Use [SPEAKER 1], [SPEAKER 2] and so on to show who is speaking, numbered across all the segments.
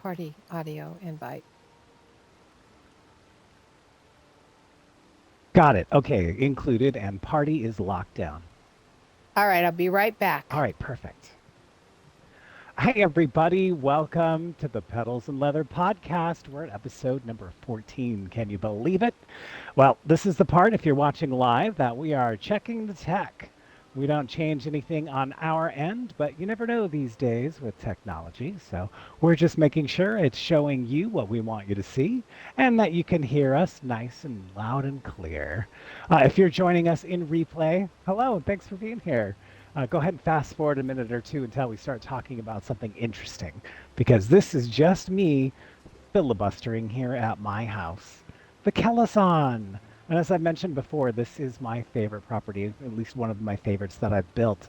[SPEAKER 1] party audio invite.
[SPEAKER 2] Got it. Okay, included and party is locked down.
[SPEAKER 1] All right, I'll be right
[SPEAKER 2] All
[SPEAKER 1] back.
[SPEAKER 2] right, perfect. Hey, everybody. Welcome to the Pedals and Leather podcast. We're at episode number 14. Can you believe it? Well, this is the part, if you're watching live, that we are checking the tech. We don't change anything on our end, but you never know these days with technology. So we're just making sure it's showing you what we want you to see and that you can hear us nice and loud and clear. If you're joining us in replay, hello, and thanks for being here. Go ahead and fast forward a minute or two until we start talking about something interesting, because this is just me filibustering here at my house, the Kelleson. And as I mentioned before, this is my favorite property, at least one of my favorites that I've built.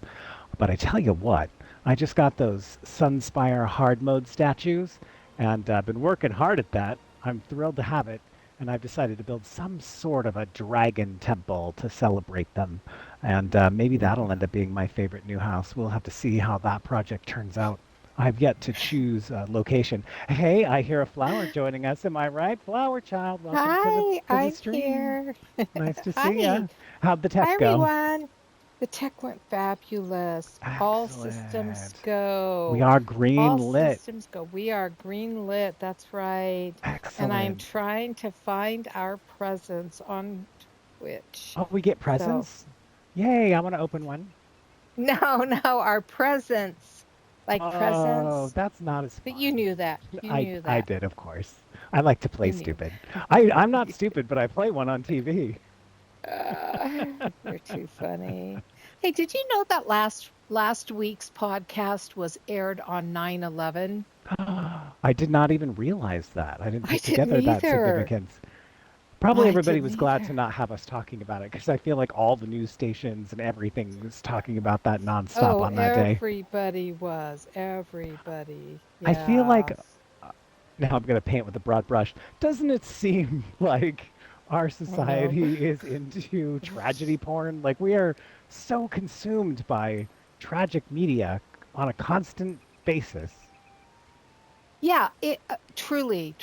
[SPEAKER 2] But I tell you what, I just got those Sunspire hard mode statues, and I've been working hard at that. I'm thrilled to have it, and I've decided to build some sort of a dragon temple to celebrate them. And maybe that'll end up being my favorite new house. We'll have to see how that project turns out. I've yet to choose a location. Hey, I hear a flower joining us. Am I right? Flower child, welcome to the
[SPEAKER 1] Hi,
[SPEAKER 2] to the
[SPEAKER 1] I'm
[SPEAKER 2] stream.
[SPEAKER 1] here.
[SPEAKER 2] Nice to see
[SPEAKER 1] Hi.
[SPEAKER 2] ya. How'd the
[SPEAKER 1] Hi,
[SPEAKER 2] tech go?
[SPEAKER 1] everyone. The tech went fabulous. All systems
[SPEAKER 2] Excellent. We
[SPEAKER 1] go.
[SPEAKER 2] are green
[SPEAKER 1] All
[SPEAKER 2] lit.
[SPEAKER 1] systems go. We are green lit. That's right. And I'm
[SPEAKER 2] Excellent.
[SPEAKER 1] trying to find our presence on Twitch.
[SPEAKER 2] Oh, we get
[SPEAKER 1] So,
[SPEAKER 2] presents? Yay, I want to open one.
[SPEAKER 1] no, our presence. Like
[SPEAKER 2] Oh,
[SPEAKER 1] presents.
[SPEAKER 2] that's not as
[SPEAKER 1] But you
[SPEAKER 2] fun.
[SPEAKER 1] knew that. You knew
[SPEAKER 2] I
[SPEAKER 1] that.
[SPEAKER 2] did, of course. I like to play
[SPEAKER 1] You knew.
[SPEAKER 2] stupid. I'm not stupid, but I play one on TV.
[SPEAKER 1] You're too funny. Hey, did you know that last week's podcast was aired on 9/11?
[SPEAKER 2] I did not even realize that. I didn't
[SPEAKER 1] I
[SPEAKER 2] put
[SPEAKER 1] didn't
[SPEAKER 2] together that
[SPEAKER 1] either.
[SPEAKER 2] significance. Probably
[SPEAKER 1] I
[SPEAKER 2] everybody
[SPEAKER 1] didn't
[SPEAKER 2] was glad to
[SPEAKER 1] either.
[SPEAKER 2] not have us talking about it because I feel like all the news stations and everything was talking about that nonstop
[SPEAKER 1] Oh,
[SPEAKER 2] on that day.
[SPEAKER 1] everybody was. Everybody.
[SPEAKER 2] I feel like
[SPEAKER 1] Yes.
[SPEAKER 2] now I'm going to paint with a broad brush. Doesn't it seem like our
[SPEAKER 1] I know.
[SPEAKER 2] society is into tragedy porn? Like we are so consumed by tragic media on a constant basis.
[SPEAKER 1] Yeah, it truly.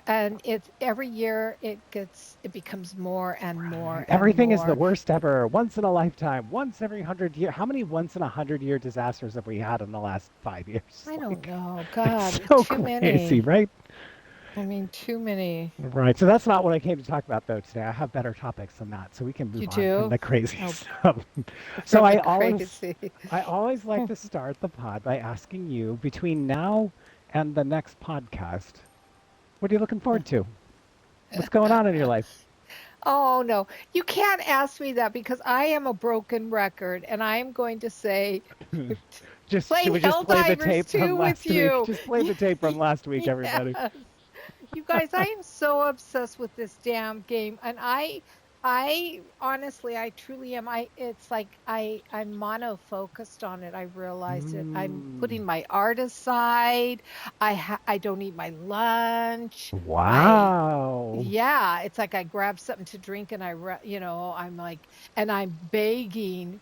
[SPEAKER 1] And it's every year it becomes more and more
[SPEAKER 2] Right.
[SPEAKER 1] and
[SPEAKER 2] Everything is the
[SPEAKER 1] more.
[SPEAKER 2] worst ever. Once in a lifetime. Once every 100 year. How many once in 100 year disasters have we had in the last 5 years?
[SPEAKER 1] I don't
[SPEAKER 2] Like,
[SPEAKER 1] know.
[SPEAKER 2] it's
[SPEAKER 1] God,
[SPEAKER 2] so
[SPEAKER 1] too
[SPEAKER 2] crazy,
[SPEAKER 1] many.
[SPEAKER 2] right?
[SPEAKER 1] I mean, too many.
[SPEAKER 2] Right. So that's not what I came to talk about though today. I have better topics than that, so we can
[SPEAKER 1] You
[SPEAKER 2] move on from
[SPEAKER 1] do?
[SPEAKER 2] the crazy
[SPEAKER 1] Oh,
[SPEAKER 2] stuff. So
[SPEAKER 1] from the crazy.
[SPEAKER 2] I always like to start the pod by asking you between now and the next podcast, what are you looking forward to? What's going on in your life?
[SPEAKER 1] Oh no, you can't ask me that because I am a broken record and I am going to say
[SPEAKER 2] Just should
[SPEAKER 1] play
[SPEAKER 2] we just play the
[SPEAKER 1] Helldivers
[SPEAKER 2] tape from
[SPEAKER 1] 2 with
[SPEAKER 2] last week?
[SPEAKER 1] you.
[SPEAKER 2] Just play the tape from last week, everybody.
[SPEAKER 1] Yes. You guys, I am so obsessed with this damn game and I honestly I truly am. It's like I'm mono focused on it. I realized it. I'm
[SPEAKER 2] Mm,
[SPEAKER 1] putting my art aside. I don't eat my lunch. I
[SPEAKER 2] wow.
[SPEAKER 1] Yeah, it's like I grab something to drink and I'm like, and I'm begging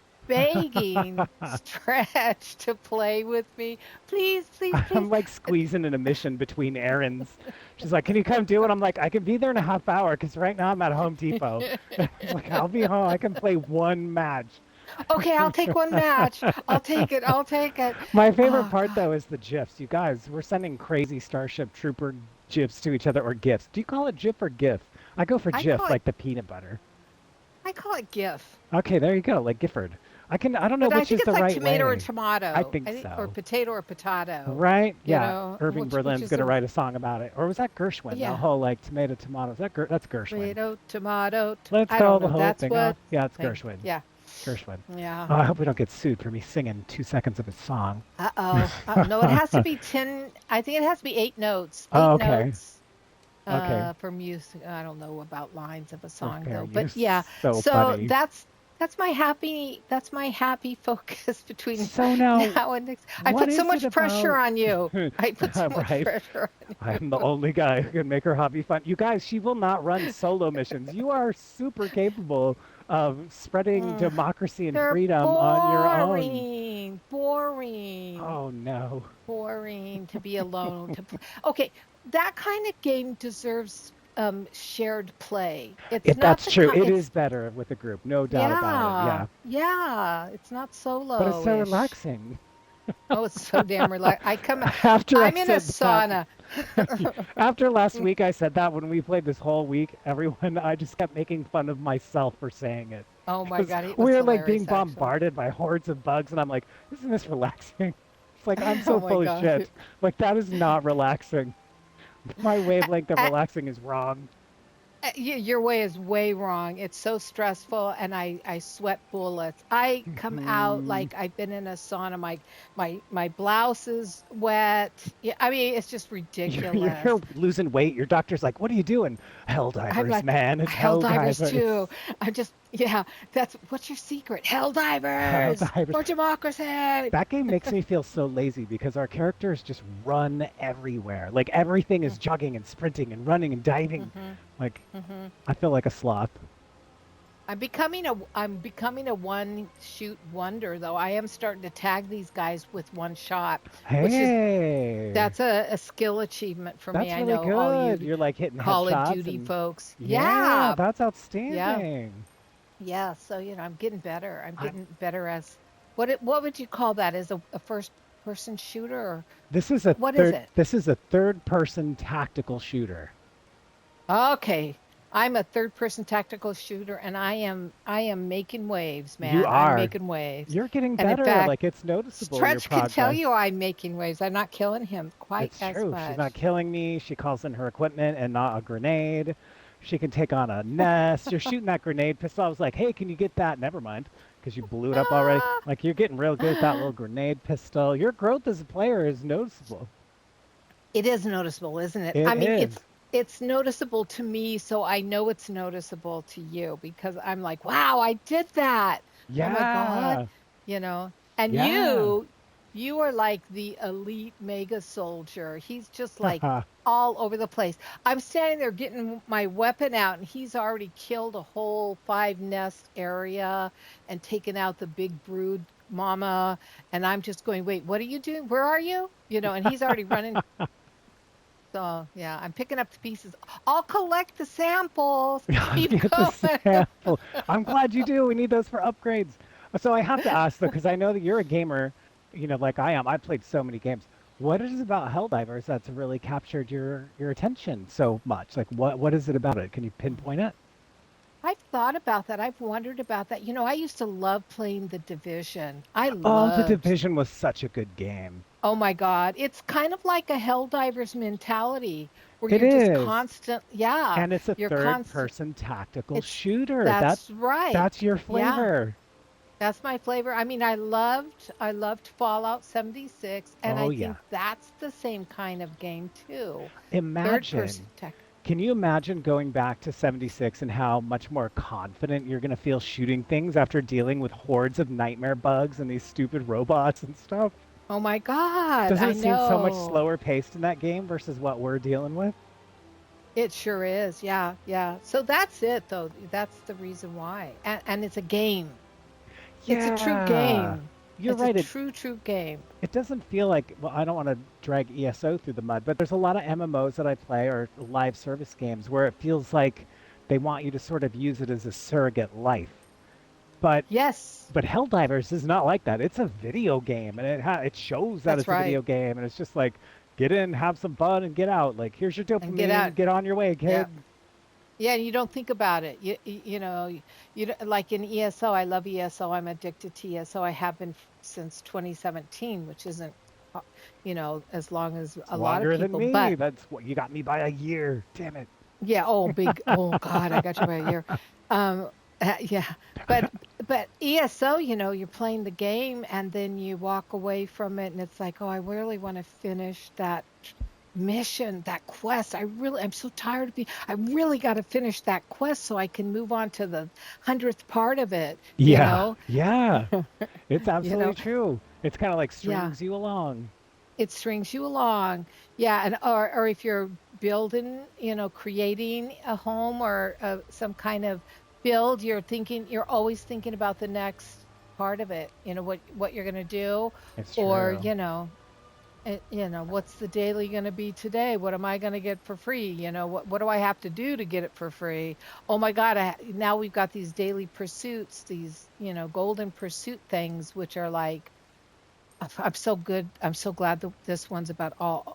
[SPEAKER 1] Stretch to play with me. Please, please,
[SPEAKER 2] I'm
[SPEAKER 1] please.
[SPEAKER 2] like
[SPEAKER 1] But
[SPEAKER 2] squeezing an emission between errands. She's like, "Can you come do it?" I'm like, "I can be there in a half hour because right now I'm at Home Depot." It's like, "I'll be home. I can play one match."
[SPEAKER 1] okay, I'll take one match. I'll take it. I'll take it.
[SPEAKER 2] My favorite
[SPEAKER 1] Oh
[SPEAKER 2] part
[SPEAKER 1] God.
[SPEAKER 2] though is the GIFs. You guys, we're sending crazy Starship Trooper GIFs to each other or GIFs. Do you call it GIF or GIF? I go for
[SPEAKER 1] I
[SPEAKER 2] GIF,
[SPEAKER 1] call it
[SPEAKER 2] like the peanut butter.
[SPEAKER 1] I call it GIF.
[SPEAKER 2] Okay, there you go, like Gifford. I don't know
[SPEAKER 1] But I
[SPEAKER 2] which
[SPEAKER 1] think
[SPEAKER 2] is
[SPEAKER 1] it's
[SPEAKER 2] the
[SPEAKER 1] like
[SPEAKER 2] right
[SPEAKER 1] tomato or
[SPEAKER 2] way. I
[SPEAKER 1] tomato.
[SPEAKER 2] think
[SPEAKER 1] I think or
[SPEAKER 2] so.
[SPEAKER 1] potato or potato,
[SPEAKER 2] Right? Yeah. Irving
[SPEAKER 1] which
[SPEAKER 2] Berlin's
[SPEAKER 1] is
[SPEAKER 2] gonna
[SPEAKER 1] a
[SPEAKER 2] write a song about it. Or was that Gershwin? The
[SPEAKER 1] yeah.
[SPEAKER 2] whole like tomato tomatoes. That's Gershwin.
[SPEAKER 1] Tomato, tomato.
[SPEAKER 2] Let's
[SPEAKER 1] I don't
[SPEAKER 2] call the
[SPEAKER 1] know.
[SPEAKER 2] whole
[SPEAKER 1] That's
[SPEAKER 2] thing
[SPEAKER 1] what
[SPEAKER 2] off. Yeah, it's
[SPEAKER 1] thing.
[SPEAKER 2] Gershwin.
[SPEAKER 1] Yeah.
[SPEAKER 2] Gershwin.
[SPEAKER 1] Yeah.
[SPEAKER 2] Oh, I hope we don't get sued for me singing 2 seconds of his song.
[SPEAKER 1] Uh-oh. No, it has to be 10. I think it has to be 8 notes.
[SPEAKER 2] Oh,
[SPEAKER 1] Eight
[SPEAKER 2] okay.
[SPEAKER 1] notes
[SPEAKER 2] Okay.
[SPEAKER 1] for music. I don't know about lines of a
[SPEAKER 2] Oh,
[SPEAKER 1] song
[SPEAKER 2] fair.
[SPEAKER 1] though.
[SPEAKER 2] You're
[SPEAKER 1] But yeah.
[SPEAKER 2] so
[SPEAKER 1] So
[SPEAKER 2] funny.
[SPEAKER 1] that's my happy focus between
[SPEAKER 2] So now,
[SPEAKER 1] now and next. I
[SPEAKER 2] what
[SPEAKER 1] put so
[SPEAKER 2] is it
[SPEAKER 1] much pressure
[SPEAKER 2] about?
[SPEAKER 1] on you. I put so much
[SPEAKER 2] Right.
[SPEAKER 1] pressure on
[SPEAKER 2] I
[SPEAKER 1] you.
[SPEAKER 2] am the only guy who can make her hobby fun. You guys, she will not run solo missions. You are super capable of spreading
[SPEAKER 1] Mm,
[SPEAKER 2] democracy and
[SPEAKER 1] they're
[SPEAKER 2] freedom on your own.
[SPEAKER 1] boring, boring,
[SPEAKER 2] Oh no.
[SPEAKER 1] boring to be alone to play. Okay, that kind of game deserves shared play. It's
[SPEAKER 2] If
[SPEAKER 1] not
[SPEAKER 2] that's
[SPEAKER 1] the
[SPEAKER 2] true,
[SPEAKER 1] kind.
[SPEAKER 2] it
[SPEAKER 1] It's
[SPEAKER 2] is better with a group, no doubt about it.
[SPEAKER 1] yeah,
[SPEAKER 2] Yeah.
[SPEAKER 1] yeah. It's not
[SPEAKER 2] But it's so
[SPEAKER 1] solo-ish.
[SPEAKER 2] relaxing.
[SPEAKER 1] Oh, it's so damn relaxed.
[SPEAKER 2] After I
[SPEAKER 1] I'm in a
[SPEAKER 2] said that,
[SPEAKER 1] sauna.
[SPEAKER 2] after last week I said that when we played this whole week, everyone, I just kept making fun of myself for saying it.
[SPEAKER 1] Oh my
[SPEAKER 2] Because
[SPEAKER 1] God, it
[SPEAKER 2] we
[SPEAKER 1] was
[SPEAKER 2] were like being
[SPEAKER 1] hilarious, actually.
[SPEAKER 2] bombarded by hordes of bugs, and I'm like, isn't this relaxing? It's like, I'm
[SPEAKER 1] Oh
[SPEAKER 2] so
[SPEAKER 1] my
[SPEAKER 2] full of
[SPEAKER 1] God.
[SPEAKER 2] shit. Like, that is not relaxing. My wavelength of
[SPEAKER 1] A-
[SPEAKER 2] relaxing is wrong.
[SPEAKER 1] Your way is way wrong. It's so stressful, and I sweat bullets. I come out
[SPEAKER 2] Mhm.
[SPEAKER 1] like I've been in a sauna. My blouse is wet. Yeah, I mean, it's just
[SPEAKER 2] You're
[SPEAKER 1] ridiculous.
[SPEAKER 2] losing weight. Your doctor's like, what are you doing? Hell
[SPEAKER 1] I'm
[SPEAKER 2] divers,
[SPEAKER 1] like,
[SPEAKER 2] man. It's
[SPEAKER 1] hell
[SPEAKER 2] hell
[SPEAKER 1] divers
[SPEAKER 2] divers.
[SPEAKER 1] too. I'm just, yeah, that's what's your secret? Hell
[SPEAKER 2] Hell
[SPEAKER 1] divers
[SPEAKER 2] divers.
[SPEAKER 1] for democracy.
[SPEAKER 2] That game makes me feel so lazy because our characters just run everywhere. Like everything is jogging and sprinting and running and diving.
[SPEAKER 1] Mm-hmm,
[SPEAKER 2] Like
[SPEAKER 1] mm-hmm.
[SPEAKER 2] I feel like a sloth.
[SPEAKER 1] I'm becoming a one shoot wonder though. I am starting to tag these guys with one shot, which is
[SPEAKER 2] Hey,
[SPEAKER 1] that's a skill achievement for me.
[SPEAKER 2] that's
[SPEAKER 1] I
[SPEAKER 2] really
[SPEAKER 1] know all
[SPEAKER 2] good.
[SPEAKER 1] you
[SPEAKER 2] You're like hitting
[SPEAKER 1] Call of
[SPEAKER 2] headshots
[SPEAKER 1] Duty
[SPEAKER 2] and
[SPEAKER 1] folks.
[SPEAKER 2] yeah,
[SPEAKER 1] Yeah,
[SPEAKER 2] that's
[SPEAKER 1] yeah,
[SPEAKER 2] outstanding.
[SPEAKER 1] yeah. So I'm getting better. I'm
[SPEAKER 2] I,
[SPEAKER 1] getting better as what would you call that? As a first person shooter or
[SPEAKER 2] this is a
[SPEAKER 1] what is
[SPEAKER 2] third.
[SPEAKER 1] it?
[SPEAKER 2] This is a third person tactical shooter.
[SPEAKER 1] Okay. I'm a third person tactical shooter and I am making waves,
[SPEAKER 2] You
[SPEAKER 1] man. I'm
[SPEAKER 2] are.
[SPEAKER 1] making waves.
[SPEAKER 2] You're getting
[SPEAKER 1] And in
[SPEAKER 2] better.
[SPEAKER 1] fact,
[SPEAKER 2] Like it's noticeable your
[SPEAKER 1] Stretch can tell you
[SPEAKER 2] progress.
[SPEAKER 1] I'm making waves. I'm not killing him quite
[SPEAKER 2] It's
[SPEAKER 1] as
[SPEAKER 2] true. She's not
[SPEAKER 1] much.
[SPEAKER 2] killing me. She calls in her equipment and not a grenade. She can take on a nest. You're shooting that grenade pistol. I was like, hey, can you get that? Never mind, because you blew it up already.
[SPEAKER 1] Ah,
[SPEAKER 2] Like, you're getting real good with that little grenade pistol. Your growth as a player is noticeable.
[SPEAKER 1] it is noticeable, isn't it?
[SPEAKER 2] It
[SPEAKER 1] I mean,
[SPEAKER 2] is.
[SPEAKER 1] it's noticeable to me, so I know it's noticeable to you because I'm like, wow, I did that. Oh my God.
[SPEAKER 2] Yeah.
[SPEAKER 1] You know, and
[SPEAKER 2] Yeah.
[SPEAKER 1] you are like the elite mega soldier. He's just like all over the place. I'm standing there getting my weapon out, and he's already killed a whole five nest area and taken out the big brood mama. And I'm just going, wait, what are you doing? Where are you? And he's already running. So yeah, I'm picking up the pieces. I'll collect the samples. Keep
[SPEAKER 2] Get the
[SPEAKER 1] going.
[SPEAKER 2] sample. I'm glad you do. We need those for upgrades. So I have to ask though, because I know that you're a gamer, like I am. I've played so many games. What is it about Helldivers that's really captured your attention so much? Like what is it about it? Can you pinpoint it?
[SPEAKER 1] I've thought about that. I've wondered about that. I used to love playing The Division. I
[SPEAKER 2] Oh, The
[SPEAKER 1] loved,
[SPEAKER 2] Division was such a good game.
[SPEAKER 1] oh my God, it's kind of like a Helldivers mentality where
[SPEAKER 2] It
[SPEAKER 1] you're just
[SPEAKER 2] is.
[SPEAKER 1] constant, yeah,
[SPEAKER 2] And it's a
[SPEAKER 1] you're
[SPEAKER 2] third
[SPEAKER 1] constant.
[SPEAKER 2] person tactical
[SPEAKER 1] It's,
[SPEAKER 2] shooter.
[SPEAKER 1] that's right.
[SPEAKER 2] That's your
[SPEAKER 1] Yeah,
[SPEAKER 2] flavor.
[SPEAKER 1] that's my flavor. I mean, I loved Fallout 76, and
[SPEAKER 2] Oh
[SPEAKER 1] I
[SPEAKER 2] yeah.
[SPEAKER 1] think that's the same kind of game too. Third
[SPEAKER 2] Imagine.
[SPEAKER 1] person tech.
[SPEAKER 2] Can you imagine going back to 76 and how much more confident you're going to feel shooting things after dealing with hordes of nightmare bugs and these stupid robots and stuff?
[SPEAKER 1] Oh my God,
[SPEAKER 2] Doesn't
[SPEAKER 1] I
[SPEAKER 2] it seem so much
[SPEAKER 1] know.
[SPEAKER 2] slower paced in that game versus what we're dealing with?
[SPEAKER 1] It sure is. Yeah, yeah. So that's it, though. That's the reason why. And it's a game. It's a true
[SPEAKER 2] Yeah.
[SPEAKER 1] game.
[SPEAKER 2] You're
[SPEAKER 1] It's a
[SPEAKER 2] right.
[SPEAKER 1] true game.
[SPEAKER 2] It doesn't feel like, well, I don't want to drag ESO through the mud, but there's a lot of MMOs that I play or live service games where it feels like they want you to sort of use it as a surrogate life. But
[SPEAKER 1] Yes,
[SPEAKER 2] but Helldivers is not like that. It's a video game, and it shows that
[SPEAKER 1] that's
[SPEAKER 2] it's a
[SPEAKER 1] right.
[SPEAKER 2] video game, and it's just like get in, have some fun, and get out. Like here's your
[SPEAKER 1] And get out.
[SPEAKER 2] dopamine. Get on your way,
[SPEAKER 1] Yeah.
[SPEAKER 2] kid.
[SPEAKER 1] Yeah, you don't think about it. Like in ESO, I love ESO. I'm addicted to ESO. I have been since 2017, which isn't, uh, as long as
[SPEAKER 2] It's
[SPEAKER 1] a lot of
[SPEAKER 2] longer than
[SPEAKER 1] people.
[SPEAKER 2] me.
[SPEAKER 1] But
[SPEAKER 2] That's what you got me by a year. Damn it.
[SPEAKER 1] yeah, oh God, I got you by a year. Um, yeah, but ESO, you're playing the game and then you walk away from it and it's like, oh, I really want to finish that mission, that quest. I'm so tired of being. I really got to finish that quest so I can move on to the 100th part of it. You
[SPEAKER 2] Yeah,
[SPEAKER 1] know,
[SPEAKER 2] yeah. It's
[SPEAKER 1] you
[SPEAKER 2] absolutely
[SPEAKER 1] know,
[SPEAKER 2] true. It's kind of like
[SPEAKER 1] yeah.
[SPEAKER 2] strings you along.
[SPEAKER 1] It strings you along. Yeah, and or if you're building, creating a home or some kind of build, you're always thinking about the next part of it, what you're going to do,
[SPEAKER 2] It's
[SPEAKER 1] or,
[SPEAKER 2] true.
[SPEAKER 1] what's the daily going to be today? What am I going to get for free? What do I have to do to get it for free? Oh my God, now we've got these daily pursuits, these, golden pursuit things, which are like, I'm so good. I'm so glad that this one's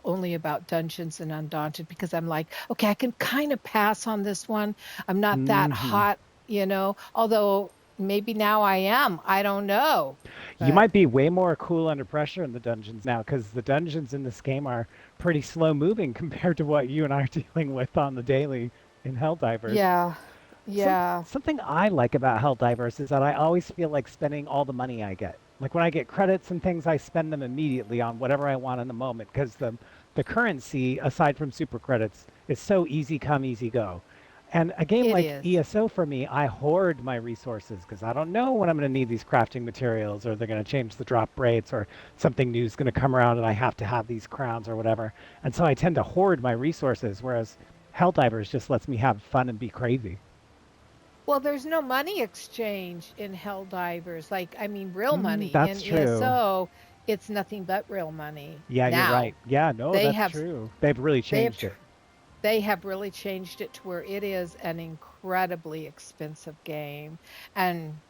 [SPEAKER 1] only about Dungeons and Undaunted, because I'm like, okay, I can kind of pass on this one. I'm not that
[SPEAKER 2] Hmm.
[SPEAKER 1] hot, although maybe now I am. I don't know.
[SPEAKER 2] You
[SPEAKER 1] But
[SPEAKER 2] might be way more cool under pressure in the dungeons now because the dungeons in this game are pretty slow moving compared to what you and I are dealing with on the daily in Helldivers.
[SPEAKER 1] yeah, yeah,
[SPEAKER 2] Something I like about Helldivers is that I always feel like spending all the money I get. Like when I get credits and things, I spend them immediately on whatever I want in the moment because the currency, aside from super credits, is so easy come, easy go. And a game
[SPEAKER 1] it
[SPEAKER 2] like
[SPEAKER 1] is.
[SPEAKER 2] ESO for me, I hoard my resources because I don't know when I'm going to need these crafting materials or they're going to change the drop rates or something new is going to come around and I have to have these crowns or whatever. And so I tend to hoard my resources, whereas Helldivers just lets me have fun and be crazy.
[SPEAKER 1] Well, there's no money exchange in Helldivers. Like, I mean, real money.
[SPEAKER 2] That's
[SPEAKER 1] In
[SPEAKER 2] true.
[SPEAKER 1] ESO, it's nothing but real money.
[SPEAKER 2] Yeah, you're
[SPEAKER 1] Now,
[SPEAKER 2] right. Yeah, no,
[SPEAKER 1] they
[SPEAKER 2] that's
[SPEAKER 1] have
[SPEAKER 2] true. They've really
[SPEAKER 1] they have
[SPEAKER 2] changed it.
[SPEAKER 1] they have really changed it to where it is an incredibly expensive game. And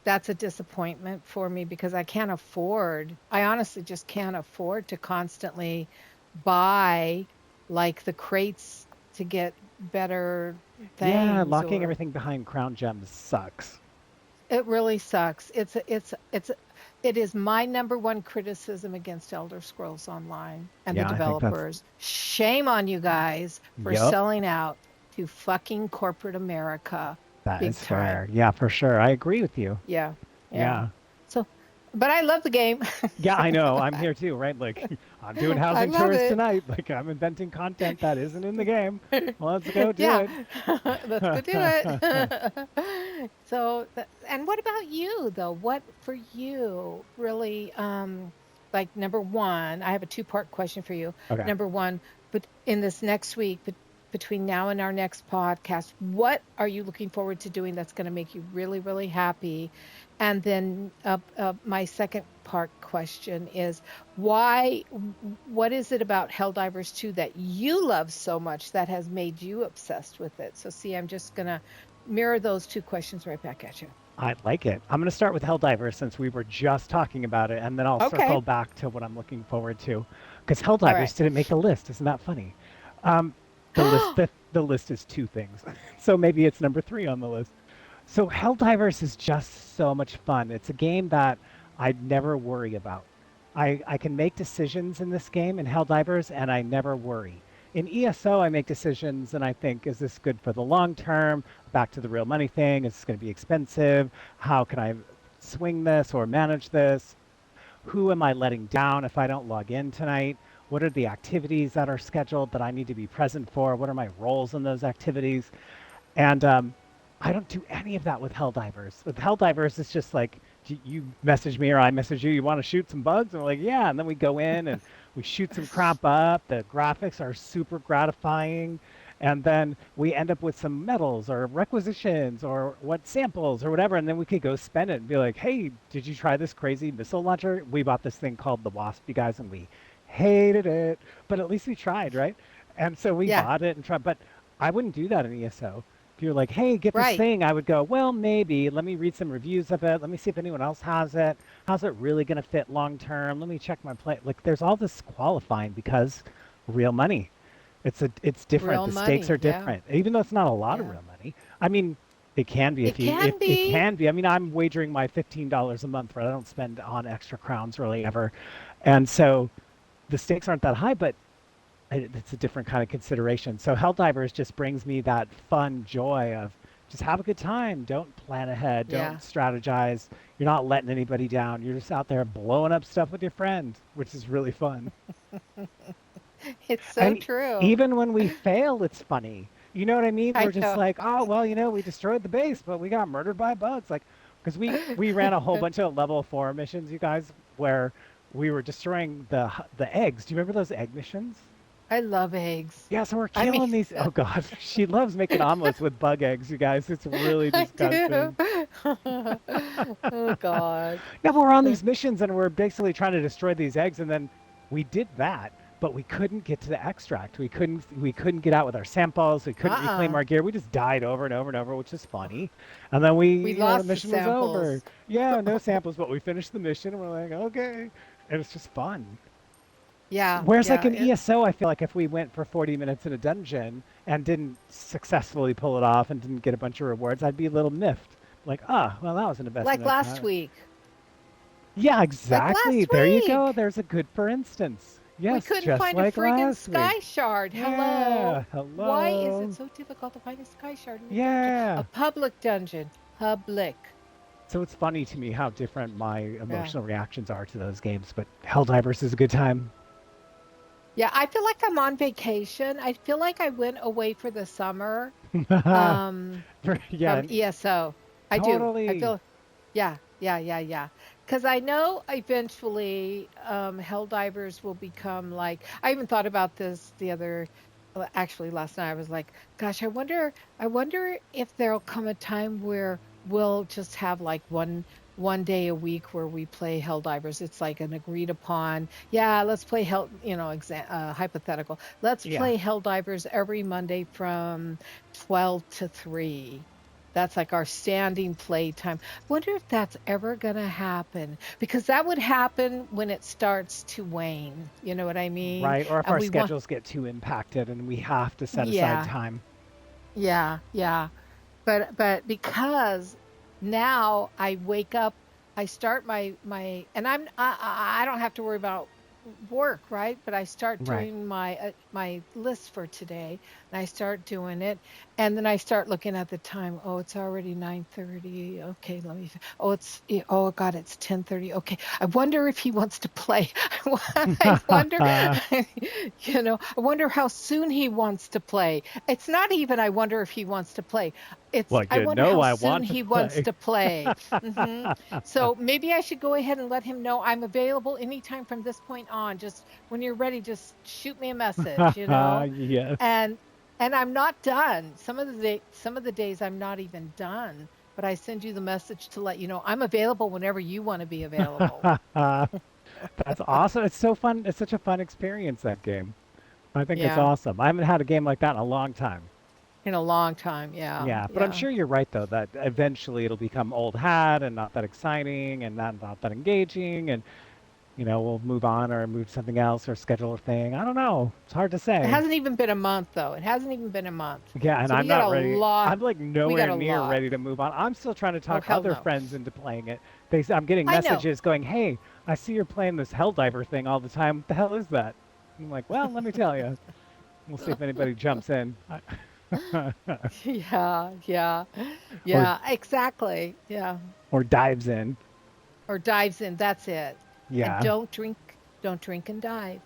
[SPEAKER 1] that's a disappointment for me because I honestly just can't afford to constantly buy like the crates to get better
[SPEAKER 2] Yeah,
[SPEAKER 1] things,
[SPEAKER 2] locking
[SPEAKER 1] or
[SPEAKER 2] everything behind crown gems sucks.
[SPEAKER 1] it really sucks. It is my number one criticism against Elder Scrolls Online and the
[SPEAKER 2] Yeah, I think that's.
[SPEAKER 1] developers. Shame on you guys for
[SPEAKER 2] Yup,
[SPEAKER 1] selling out to fucking corporate America
[SPEAKER 2] that
[SPEAKER 1] big
[SPEAKER 2] is
[SPEAKER 1] time.
[SPEAKER 2] fair. Yeah, for sure. I agree with you.
[SPEAKER 1] Yeah. Yeah.
[SPEAKER 2] Yeah.
[SPEAKER 1] So, but I love the game.
[SPEAKER 2] Yeah, I know. I'm here too, right? Like, I'm doing
[SPEAKER 1] I
[SPEAKER 2] housing
[SPEAKER 1] love
[SPEAKER 2] tours
[SPEAKER 1] it.
[SPEAKER 2] tonight. Like, I'm inventing content that isn't in the game. Let's go do
[SPEAKER 1] Yeah.
[SPEAKER 2] it.
[SPEAKER 1] Let's go do it. So, and what about you though? What for you really, like number one, I have a two-part question for you.
[SPEAKER 2] Okay.
[SPEAKER 1] Number one, but in this next week, but between now and our next podcast, what are you looking forward to doing that's going to make you really, really happy? And then my second part question is what is it about Helldivers 2 that you love so much that has made you obsessed with it? So see, I'm just going to mirror those two questions right back at you.
[SPEAKER 2] I like it. I'm going to start with Helldivers since we were just talking about it, and then I'll
[SPEAKER 1] Okay.
[SPEAKER 2] circle back to what I'm looking forward to. Because
[SPEAKER 1] All right.
[SPEAKER 2] Helldivers didn't make the list. Isn't that funny? Um, the list is two things, so maybe it's number three on the list. So Helldivers is just so much fun. It's a game that I'd never worry about. I can make decisions in this game in Helldivers, and I never worry. In ESO, I make decisions and I think, is this good for the long term? Back to the real money thing. Is this going to be expensive? How can I swing this or manage this? Who am I letting down if I don't log in tonight? What are the activities that are scheduled that I need to be present for? What are my roles in those activities? And I don't do any of that with Helldivers. With Helldivers, it's just like you message me or I message you. You want to shoot some bugs? And we're like, yeah. And then we go in and we shoot some crap up. The graphics are super gratifying. And then we end up with some medals or requisitions or what samples or whatever. And then we could go spend it and be like, hey, did you try this crazy missile launcher? We bought this thing called the Wasp, you guys, and we hated it. But at least we tried, right? And so we
[SPEAKER 1] Yeah.
[SPEAKER 2] bought it and tried. But I wouldn't do that in ESO. If you're like, hey, get this
[SPEAKER 1] Right.
[SPEAKER 2] thing, I would go, well, maybe. Let me read some reviews of it. Let me see if anyone else has it. How's it really going to fit long term? Let me check my play. Like, there's all this qualifying because real money. It's different.
[SPEAKER 1] Real
[SPEAKER 2] The stakes
[SPEAKER 1] money.
[SPEAKER 2] are
[SPEAKER 1] Yeah.
[SPEAKER 2] different, even though it's not a lot of
[SPEAKER 1] Yeah.
[SPEAKER 2] real money. I mean, it can be
[SPEAKER 1] It
[SPEAKER 2] if you if
[SPEAKER 1] can
[SPEAKER 2] it
[SPEAKER 1] be.
[SPEAKER 2] can be. I mean, I'm wagering my $15 a month, right? I don't spend on extra crowns really ever, and so the stakes aren't that high, but it's a different kind of consideration. So Helldivers just brings me that fun joy of just have a good time. Don't plan ahead. Don't
[SPEAKER 1] Yeah.
[SPEAKER 2] strategize. You're not letting anybody down. You're just out there blowing up stuff with your friend, which is really fun.
[SPEAKER 1] It's so
[SPEAKER 2] And
[SPEAKER 1] true.
[SPEAKER 2] even when we fail, it's funny. You know what I mean?
[SPEAKER 1] I
[SPEAKER 2] We're just
[SPEAKER 1] know.
[SPEAKER 2] like, oh well, we destroyed the base, but we got murdered by bugs. Like, because we ran a whole bunch of level 4 missions, you guys, where we were destroying the eggs. Do you remember those egg missions?
[SPEAKER 1] I love eggs.
[SPEAKER 2] Yeah, so we're
[SPEAKER 1] I mean,
[SPEAKER 2] killing these. Oh God, she loves making omelets with bug eggs, you guys. It's really
[SPEAKER 1] I do.
[SPEAKER 2] disgusting.
[SPEAKER 1] Oh God.
[SPEAKER 2] Yeah, but we're on these missions and we're basically trying to destroy these eggs, and then we did that, but we couldn't get to the extract. We couldn't get out with our samples. We couldn't reclaim
[SPEAKER 1] Uh-uh.
[SPEAKER 2] our gear. We just died over and over and over, which is funny. And then we,
[SPEAKER 1] We
[SPEAKER 2] the
[SPEAKER 1] lost the
[SPEAKER 2] mission was over.
[SPEAKER 1] samples.
[SPEAKER 2] Yeah, no samples, but we finished the mission and we're like, okay. And it's just fun.
[SPEAKER 1] Yeah,
[SPEAKER 2] Whereas like
[SPEAKER 1] yeah.
[SPEAKER 2] an ESO, I feel like if we went for 40 minutes in a dungeon and didn't successfully pull it off and didn't get a bunch of rewards, I'd be a little miffed. Like, ah, well, that was an
[SPEAKER 1] Like
[SPEAKER 2] investment of
[SPEAKER 1] last
[SPEAKER 2] time.
[SPEAKER 1] week.
[SPEAKER 2] Yeah,
[SPEAKER 1] Like
[SPEAKER 2] exactly.
[SPEAKER 1] last
[SPEAKER 2] There you go.
[SPEAKER 1] week.
[SPEAKER 2] There's a good for instance.
[SPEAKER 1] We
[SPEAKER 2] Yes,
[SPEAKER 1] couldn't
[SPEAKER 2] just
[SPEAKER 1] find a
[SPEAKER 2] like
[SPEAKER 1] friggin'
[SPEAKER 2] last week.
[SPEAKER 1] sky shard. Hello.
[SPEAKER 2] Yeah,
[SPEAKER 1] Why is it
[SPEAKER 2] hello.
[SPEAKER 1] so difficult to find a sky shard in a dungeon? A
[SPEAKER 2] Yeah.
[SPEAKER 1] public dungeon. Public.
[SPEAKER 2] So it's funny to me how different my
[SPEAKER 1] Yeah.
[SPEAKER 2] emotional reactions are to those games, but Helldivers is a good time.
[SPEAKER 1] Yeah, I feel like I'm on vacation. I feel like I went away for the summer um
[SPEAKER 2] Yeah,
[SPEAKER 1] from ESO. I do. I
[SPEAKER 2] totally.
[SPEAKER 1] feel yeah, yeah, yeah, yeah. Because I know eventually Helldivers will become like I even thought about this the other actually last night. I was like, gosh, I wonder if there'll come a time where we'll just have like one day a week where we play Helldivers. It's like an agreed upon. Yeah, let's play hypothetical. Let's
[SPEAKER 2] Yeah.
[SPEAKER 1] play Helldivers every Monday from 12 to 3. That's like our standing play time. Wonder if that's ever going to happen because that would happen when it starts to wane. You know what I mean?
[SPEAKER 2] Right. Or if
[SPEAKER 1] And
[SPEAKER 2] our
[SPEAKER 1] we want,
[SPEAKER 2] schedules get too impacted and we have to set aside
[SPEAKER 1] yeah,
[SPEAKER 2] time.
[SPEAKER 1] yeah, yeah. But because now I wake up, I start and I don't have to worry about work, right? But I start
[SPEAKER 2] Right.
[SPEAKER 1] doing my list for today, and I start doing it, and then I start looking at the time. Oh, it's already 9:30. Okay, oh, oh God, it's 10:30. Okay, I wonder if he wants to play. I wonder, I wonder how soon he wants to play. It's not even I wonder if he wants to play. It's
[SPEAKER 2] Like,
[SPEAKER 1] I
[SPEAKER 2] you
[SPEAKER 1] wonder
[SPEAKER 2] know,
[SPEAKER 1] how
[SPEAKER 2] I
[SPEAKER 1] soon
[SPEAKER 2] want to
[SPEAKER 1] he wants
[SPEAKER 2] play.
[SPEAKER 1] to play. hmm So maybe I should go ahead and let him know I'm available anytime from this point on. Just when you're ready, just shoot me a message.
[SPEAKER 2] Yes.
[SPEAKER 1] And I'm not done. Some of the days I'm not even done, but I send you the message to let you know I'm available whenever you want to be available.
[SPEAKER 2] That's awesome. It's so fun. It's such a fun experience, that game. I think it's
[SPEAKER 1] Yeah,
[SPEAKER 2] awesome. I haven't had a game like that in a long time.
[SPEAKER 1] in a long time. Yeah,
[SPEAKER 2] Yeah, but I'm
[SPEAKER 1] yeah.
[SPEAKER 2] sure you're right though that eventually it'll become old hat and not that exciting and not that engaging, and we'll move on or move to something else or schedule a thing. I don't know. It's hard to
[SPEAKER 1] It
[SPEAKER 2] say.
[SPEAKER 1] hasn't even been a month though. It hasn't even been a month.
[SPEAKER 2] Yeah, and
[SPEAKER 1] So
[SPEAKER 2] I'm
[SPEAKER 1] we got
[SPEAKER 2] not
[SPEAKER 1] a
[SPEAKER 2] ready.
[SPEAKER 1] lot.
[SPEAKER 2] I'm like
[SPEAKER 1] We
[SPEAKER 2] nowhere
[SPEAKER 1] got a
[SPEAKER 2] near
[SPEAKER 1] lot.
[SPEAKER 2] ready to move on. I'm still trying to
[SPEAKER 1] Oh
[SPEAKER 2] talk
[SPEAKER 1] hell
[SPEAKER 2] other
[SPEAKER 1] no.
[SPEAKER 2] friends into playing it. I'm getting
[SPEAKER 1] I know.
[SPEAKER 2] messages going, "Hey, I see you're playing this Helldiver thing all the time. What the hell is that?" I'm like, "Well, let me tell you. We'll see if anybody jumps in."
[SPEAKER 1] Yeah, yeah,
[SPEAKER 2] or
[SPEAKER 1] yeah, exactly. Yeah.
[SPEAKER 2] or dives in.
[SPEAKER 1] Or dives in. That's it. And
[SPEAKER 2] Yeah.
[SPEAKER 1] don't drink and dive.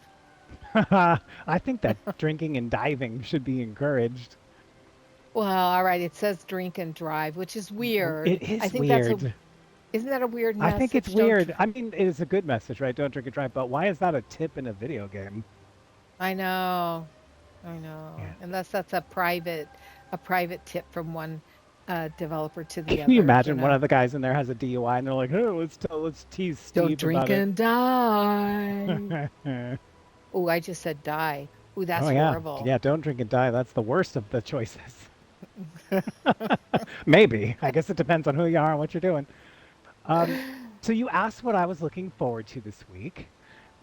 [SPEAKER 2] I think that drinking and diving should be encouraged.
[SPEAKER 1] Well, all right. It says drink and drive, which is weird.
[SPEAKER 2] It
[SPEAKER 1] I
[SPEAKER 2] is
[SPEAKER 1] think
[SPEAKER 2] weird.
[SPEAKER 1] isn't that a weird
[SPEAKER 2] I think it's
[SPEAKER 1] message? Don't,
[SPEAKER 2] weird. I mean, it is a good message, right? Don't drink and drive, but why is that a tip in a video game?
[SPEAKER 1] I know. I know.
[SPEAKER 2] Yeah.
[SPEAKER 1] Unless that's a private tip from one developer to the
[SPEAKER 2] Can you
[SPEAKER 1] other,
[SPEAKER 2] imagine one of the guys in there has a DUI and they're like, "Oh, let's tease
[SPEAKER 1] Don't
[SPEAKER 2] Steve
[SPEAKER 1] drink
[SPEAKER 2] about it."
[SPEAKER 1] and die. Oh, I just said die. Oh,
[SPEAKER 2] Oh
[SPEAKER 1] that's
[SPEAKER 2] yeah.
[SPEAKER 1] horrible.
[SPEAKER 2] Yeah, don't drink and die. That's the worst of the choices. Maybe. I guess it depends on who you are and what you're doing. Um, so you asked what I was looking forward to this week.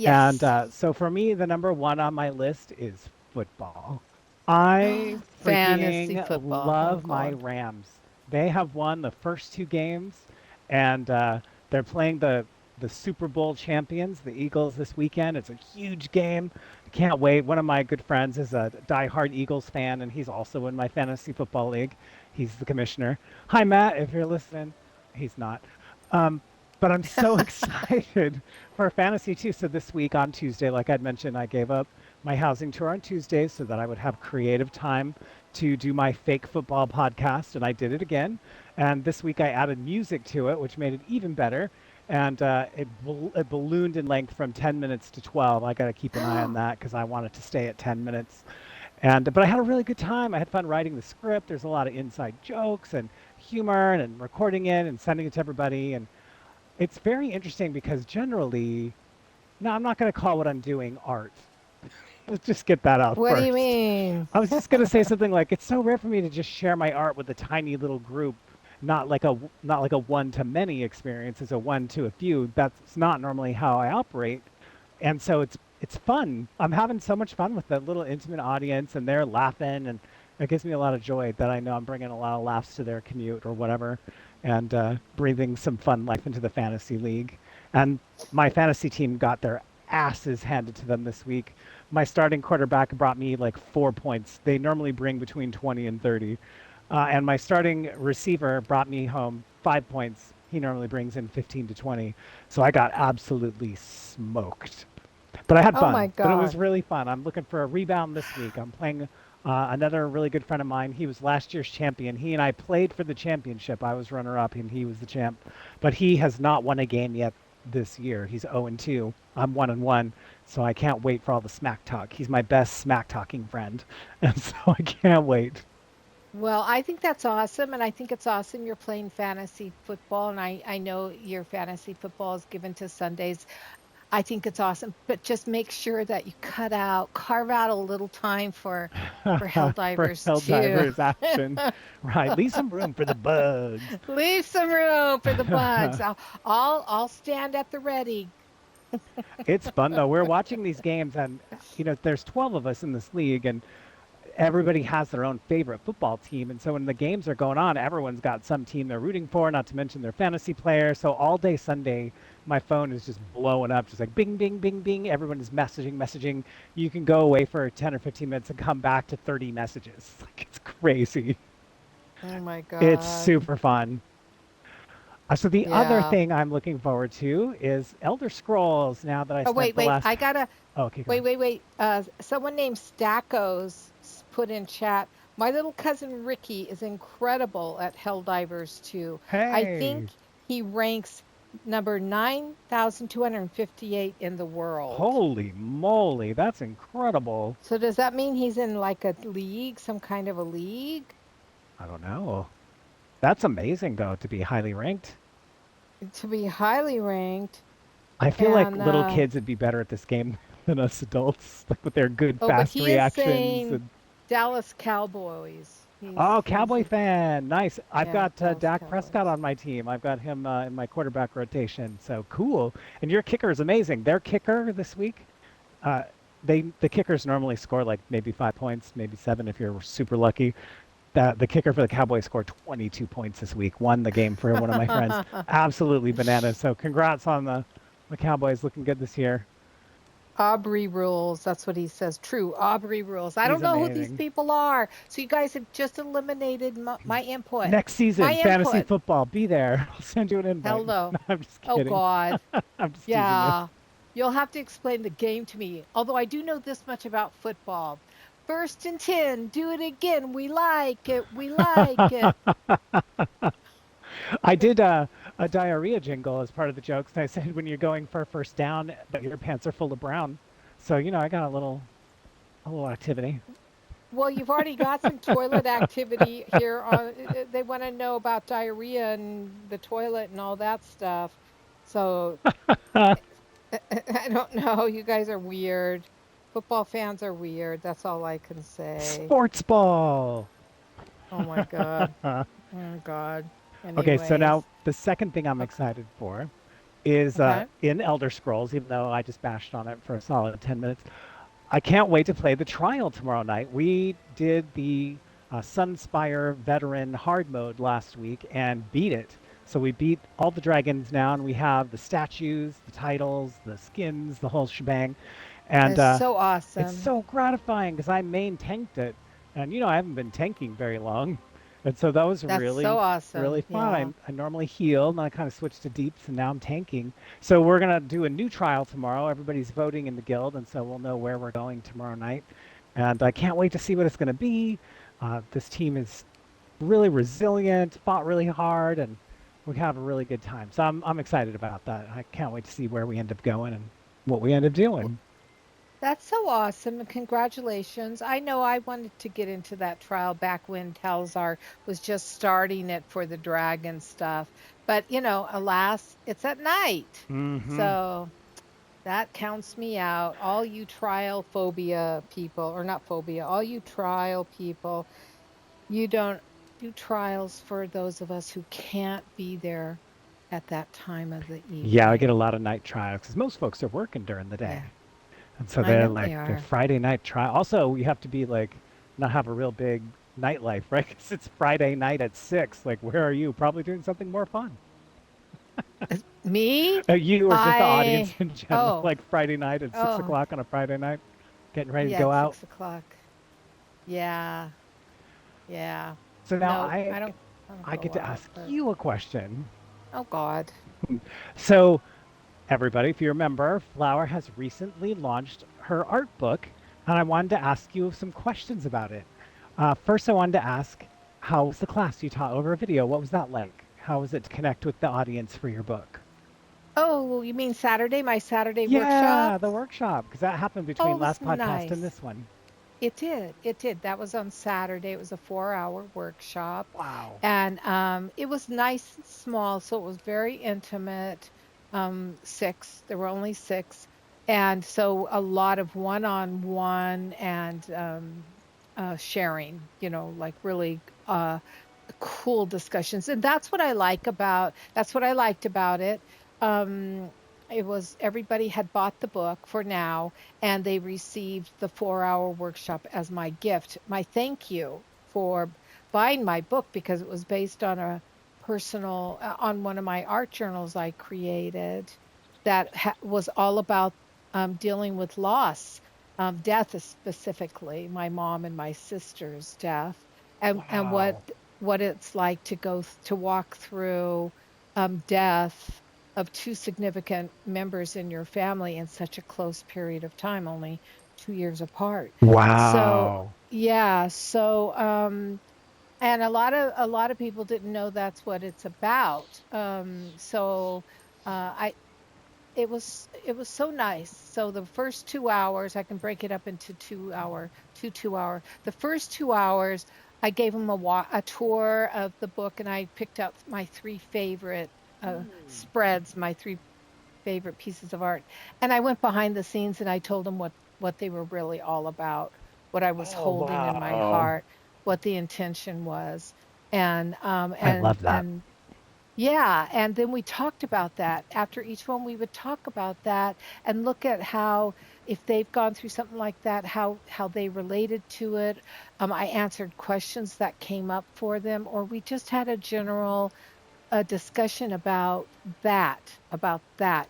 [SPEAKER 2] And
[SPEAKER 1] Yes.
[SPEAKER 2] so for me, the number one on my list is football. I
[SPEAKER 1] Fantasy
[SPEAKER 2] freaking
[SPEAKER 1] football. Oh
[SPEAKER 2] love my
[SPEAKER 1] God.
[SPEAKER 2] Rams. They have won the first two games, and they're playing the Super Bowl champions, the Eagles, this weekend. It's a huge game. Can't wait. One of my good friends is a diehard Eagles fan, and he's also in my fantasy football league. He's the commissioner. Hi, Matt, if you're listening. He's not. Um, but I'm so excited for fantasy too. So this week on Tuesday, like I'd mentioned, I gave up my housing tour on Tuesday so that I would have creative time to do my fake football podcast, and I did it again. And this week I added music to it, which made it even better. and it ballooned in length from 10 minutes to 12. I got to keep an eye on that because I want it to stay at 10 minutes. And but I had a really good time. I had fun writing the script. There's a lot of inside jokes and humor and recording it and sending it to everybody. And it's very interesting because generally, no, I'm not going to call what I'm doing art. Let's just get that out
[SPEAKER 1] What do you
[SPEAKER 2] first.
[SPEAKER 1] mean?
[SPEAKER 2] I was just going to say something like it's so rare for me to just share my art with a tiny little group, not like a one to many experience, it's a one to a few. That's not normally how I operate. And so it's fun. I'm having so much fun with that little intimate audience and they're laughing and it gives me a lot of joy that I know I'm bringing a lot of laughs to their commute or whatever and breathing some fun life into the fantasy league. And my fantasy team got their asses handed to them this week. My starting quarterback brought me like 4 points. They normally bring between 20 and 30. And my starting receiver brought me home 5 points. He normally brings in 15 to 20. So I got absolutely smoked. But I had
[SPEAKER 1] Oh my
[SPEAKER 2] fun. But it was
[SPEAKER 1] God.
[SPEAKER 2] really fun. I'm looking for a rebound this week. I'm playing another really good friend of mine. He was last year's champion. He and I played for the championship. I was runner up and he was the champ. But he has not won a game yet this year. He's 0 and 2. I'm 1 and 1. So I can't wait for all the smack talk. He's my best smack talking friend. And so I can't wait.
[SPEAKER 1] Well, I think that's awesome. And I think it's awesome you're playing fantasy football. And I know your fantasy football is given to Sundays. I think it's awesome. But just make sure that you carve out a little time for
[SPEAKER 2] For
[SPEAKER 1] Helldivers too.
[SPEAKER 2] Helldivers action. Right. Leave some room for the bugs.
[SPEAKER 1] Leave some room for the bugs. I'll stand at the ready.
[SPEAKER 2] It's fun though. We're watching these games and there's 12 of us in this league and everybody has their own favorite football team. And so when the games are going on, everyone's got some team they're rooting for, not to mention their fantasy player. So all day Sunday, my phone is just blowing up, just like bing, bing, bing, bing. Everyone is messaging. You can go away for 10 or 15 minutes and come back to 30 messages. Like it's crazy.
[SPEAKER 1] Oh my
[SPEAKER 2] It's
[SPEAKER 1] God.
[SPEAKER 2] super fun. So the other
[SPEAKER 1] Yeah.
[SPEAKER 2] thing I'm looking forward to is Elder Scrolls now that I
[SPEAKER 1] Oh,
[SPEAKER 2] spent
[SPEAKER 1] wait,
[SPEAKER 2] the
[SPEAKER 1] wait.
[SPEAKER 2] last.
[SPEAKER 1] I gotta
[SPEAKER 2] Oh, okay, go
[SPEAKER 1] wait,
[SPEAKER 2] ahead.
[SPEAKER 1] wait, wait. Someone named Stackos put in chat. My little cousin Ricky is incredible at Helldivers too. I think
[SPEAKER 2] Hey,
[SPEAKER 1] he ranks number 9,258 in the world.
[SPEAKER 2] holy moly, that's incredible.
[SPEAKER 1] So does that mean he's in like a league, some kind of a league?
[SPEAKER 2] I don't know. That's amazing, though, to be highly ranked.
[SPEAKER 1] To be highly ranked.
[SPEAKER 2] I feel like
[SPEAKER 1] And
[SPEAKER 2] little kids would be better at this game than us adults, like with their good,
[SPEAKER 1] oh, but
[SPEAKER 2] fast
[SPEAKER 1] he is
[SPEAKER 2] reactions.
[SPEAKER 1] saying
[SPEAKER 2] And
[SPEAKER 1] Dallas Cowboys.
[SPEAKER 2] oh,
[SPEAKER 1] He's
[SPEAKER 2] Cowboy fan, nice. I've
[SPEAKER 1] yeah,
[SPEAKER 2] got
[SPEAKER 1] Dallas
[SPEAKER 2] Dak Prescott
[SPEAKER 1] Cowboys.
[SPEAKER 2] on my team. I've got him in my quarterback rotation. So cool. And your kicker is amazing. Their kicker this week, uh, the kickers normally score like maybe 5 points, maybe seven if you're super lucky. The kicker for the Cowboys scored 22 points this week. Won the game for one of my friends. Absolutely bananas. So congrats on the Cowboys looking good this year.
[SPEAKER 1] Aubrey rules. That's what he says. True. Aubrey rules. I don't
[SPEAKER 2] He's
[SPEAKER 1] know who these
[SPEAKER 2] amazing.
[SPEAKER 1] people are. So you guys have just eliminated my input.
[SPEAKER 2] Next
[SPEAKER 1] My
[SPEAKER 2] season, fantasy
[SPEAKER 1] input.
[SPEAKER 2] football. Be there. I'll send you an invite.
[SPEAKER 1] Hello.
[SPEAKER 2] No, I'm just
[SPEAKER 1] Oh
[SPEAKER 2] kidding.
[SPEAKER 1] God.
[SPEAKER 2] I'm just teasing you.
[SPEAKER 1] Yeah. You'll have to explain the game to me. Although I do know this much about football. First and 10. Do it again. We like it. We like it.
[SPEAKER 2] I did a diarrhea jingle as part of the jokes. And I said when you're going for a first down, but your pants are full of brown. So I got a little activity.
[SPEAKER 1] Well, you've already got some toilet activity here. They want to know about diarrhea and the toilet and all that stuff. So I don't know. You guys are weird. Football fans are weird. That's all I can say.
[SPEAKER 2] Sports ball.
[SPEAKER 1] Oh my God. Oh God.
[SPEAKER 2] Okay, so now
[SPEAKER 1] Anyways.
[SPEAKER 2] the second thing I'm
[SPEAKER 1] Okay.
[SPEAKER 2] excited for is
[SPEAKER 1] Okay.
[SPEAKER 2] in Elder Scrolls, even though I just bashed on it for a solid 10 minutes. I can't wait to play the trial tomorrow night. We did the Sunspire veteran hard mode last week and beat it. So we beat all the dragons now, and we have the statues, the titles, the skins, the whole shebang. And
[SPEAKER 1] That's so
[SPEAKER 2] it's
[SPEAKER 1] awesome.
[SPEAKER 2] so gratifying because I main tanked it, and I haven't been tanking very long, and so that was
[SPEAKER 1] That's so
[SPEAKER 2] really, really
[SPEAKER 1] awesome.
[SPEAKER 2] fun.
[SPEAKER 1] Yeah.
[SPEAKER 2] I normally heal, and I kind of switched to deeps, and now I'm tanking. So we're gonna do a new trial tomorrow. Everybody's voting in the guild, and so we'll know where we're going tomorrow night. And I can't wait to see what it's gonna be. This team is really resilient, fought really hard, and we have a really good time. So I'm excited about that. I can't wait to see where we end up going and what we end up
[SPEAKER 1] Well,
[SPEAKER 2] doing.
[SPEAKER 1] that's so awesome, and congratulations. I know I wanted to get into that trial back when Talzar was just starting it for the dragon stuff. But, alas, it's at night.
[SPEAKER 2] Hmm.
[SPEAKER 1] So that counts me out. All you trial phobia people, or not phobia, all you trial people, you don't do trials for those of us who can't be there at that time of the
[SPEAKER 2] Yeah, I get a
[SPEAKER 1] evening.
[SPEAKER 2] lot of night trials because most folks are working during the day.
[SPEAKER 1] Yeah,
[SPEAKER 2] And so
[SPEAKER 1] I
[SPEAKER 2] they're
[SPEAKER 1] know
[SPEAKER 2] like
[SPEAKER 1] they
[SPEAKER 2] the
[SPEAKER 1] are.
[SPEAKER 2] Friday night trial. Also, you have to be like, not have a real big nightlife, right? Because it's Friday night at 6. Like, where are you? Probably doing something more fun.
[SPEAKER 1] Me?
[SPEAKER 2] You or just the audience
[SPEAKER 1] I,
[SPEAKER 2] in general,
[SPEAKER 1] oh,
[SPEAKER 2] like Friday night at six
[SPEAKER 1] oh,
[SPEAKER 2] o'clock on a Friday night, getting ready to
[SPEAKER 1] yeah,
[SPEAKER 2] go
[SPEAKER 1] at
[SPEAKER 2] out.
[SPEAKER 1] 6 o'clock. Yeah, yeah.
[SPEAKER 2] So now
[SPEAKER 1] No,
[SPEAKER 2] I
[SPEAKER 1] I don't
[SPEAKER 2] I get
[SPEAKER 1] go
[SPEAKER 2] to
[SPEAKER 1] out,
[SPEAKER 2] ask
[SPEAKER 1] but
[SPEAKER 2] you a question.
[SPEAKER 1] oh God.
[SPEAKER 2] So everybody, if you remember, Flower has recently launched her art book, and I wanted to ask you some questions about it. First, I wanted to ask, how was the class you taught over video? What was that like? How was it to connect with the audience for your book?
[SPEAKER 1] Oh, you mean Saturday, my Saturday workshop?
[SPEAKER 2] Yeah, the workshop, because that happened
[SPEAKER 1] Oh,
[SPEAKER 2] between
[SPEAKER 1] it was
[SPEAKER 2] last podcast and
[SPEAKER 1] nice.
[SPEAKER 2] this one.
[SPEAKER 1] It did. It did. That was on Saturday. It was a 4-hour workshop.
[SPEAKER 2] Wow.
[SPEAKER 1] And it was nice and small, so it was very intimate. Six. There were only six. And so a lot of one-on-one and sharing, like really cool discussions. And that's what I liked about it. Um, it was everybody had bought the book for now, and they received the 4-hour workshop as my gift, my thank you for buying my book because it was based on on one of my art journals I created that was all about dealing with loss, death specifically, my mom and my sister's death, and
[SPEAKER 2] Wow.
[SPEAKER 1] what it's like to walk through death of two significant members in your family in such a close period of time, only 2 years apart. So
[SPEAKER 2] Wow.
[SPEAKER 1] yeah, and a lot of people didn't know that's what it's about. So I it was so nice. So the first 2 hours, I can break it up into 2 hour. The first 2 hours, I gave them a tour of the book, and I picked out my three favorite spreads, my three favorite pieces of art, and I went behind the scenes and I told them what they were really all about, what I was
[SPEAKER 2] Oh,
[SPEAKER 1] holding in my
[SPEAKER 2] wow.
[SPEAKER 1] heart, what the intention was, and
[SPEAKER 2] I love that.
[SPEAKER 1] yeah, and then we talked about that. After each one, we would talk about that and look at how, if they've gone through something like that, how they related to it. I answered questions that came up for them, or we just had a general discussion about that.